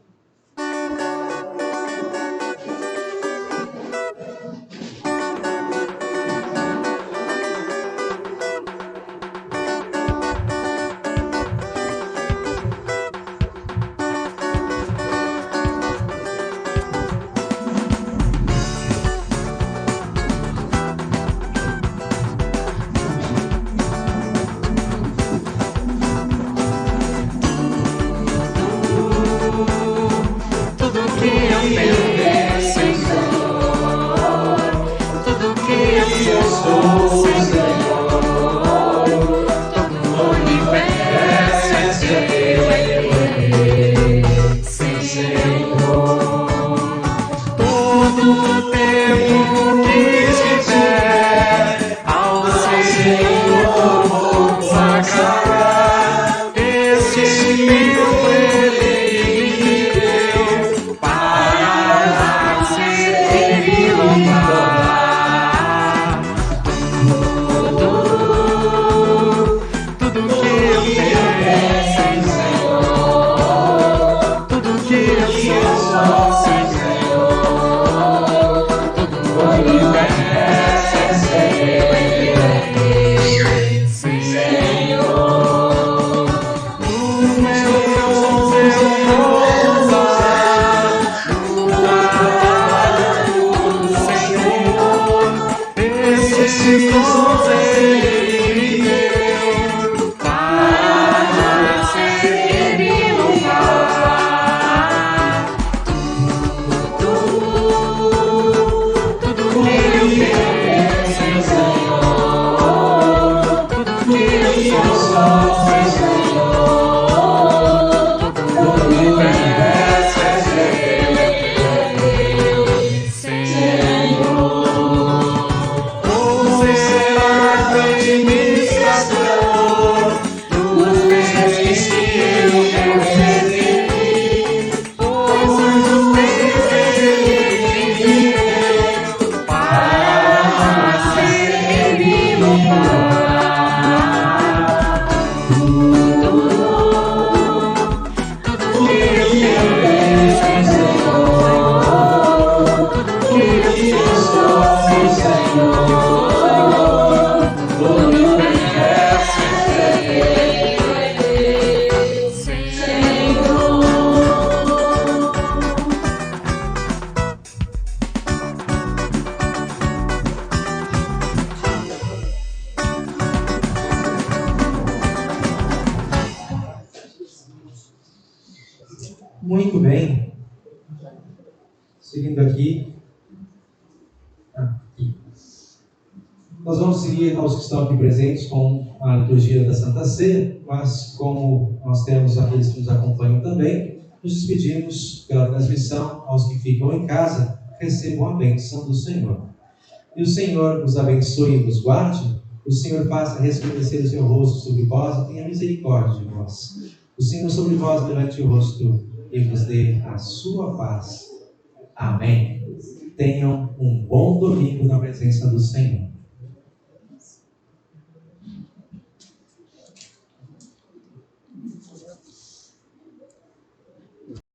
Muito bem. Seguindo aqui. Nós vamos seguir aos que estão aqui presentes com a liturgia da Santa Ceia, mas como nós temos aqueles que nos acompanham também, nos despedimos pela transmissão. Aos que ficam em casa, recebam a bênção do Senhor. E o Senhor os abençoe e os guarde. O Senhor faça resplandecer o seu rosto sobre vós e tenha misericórdia de vós. O Senhor sobre vós levante o rosto e vos dê a sua paz. Amém. Tenham um bom domingo na presença do Senhor.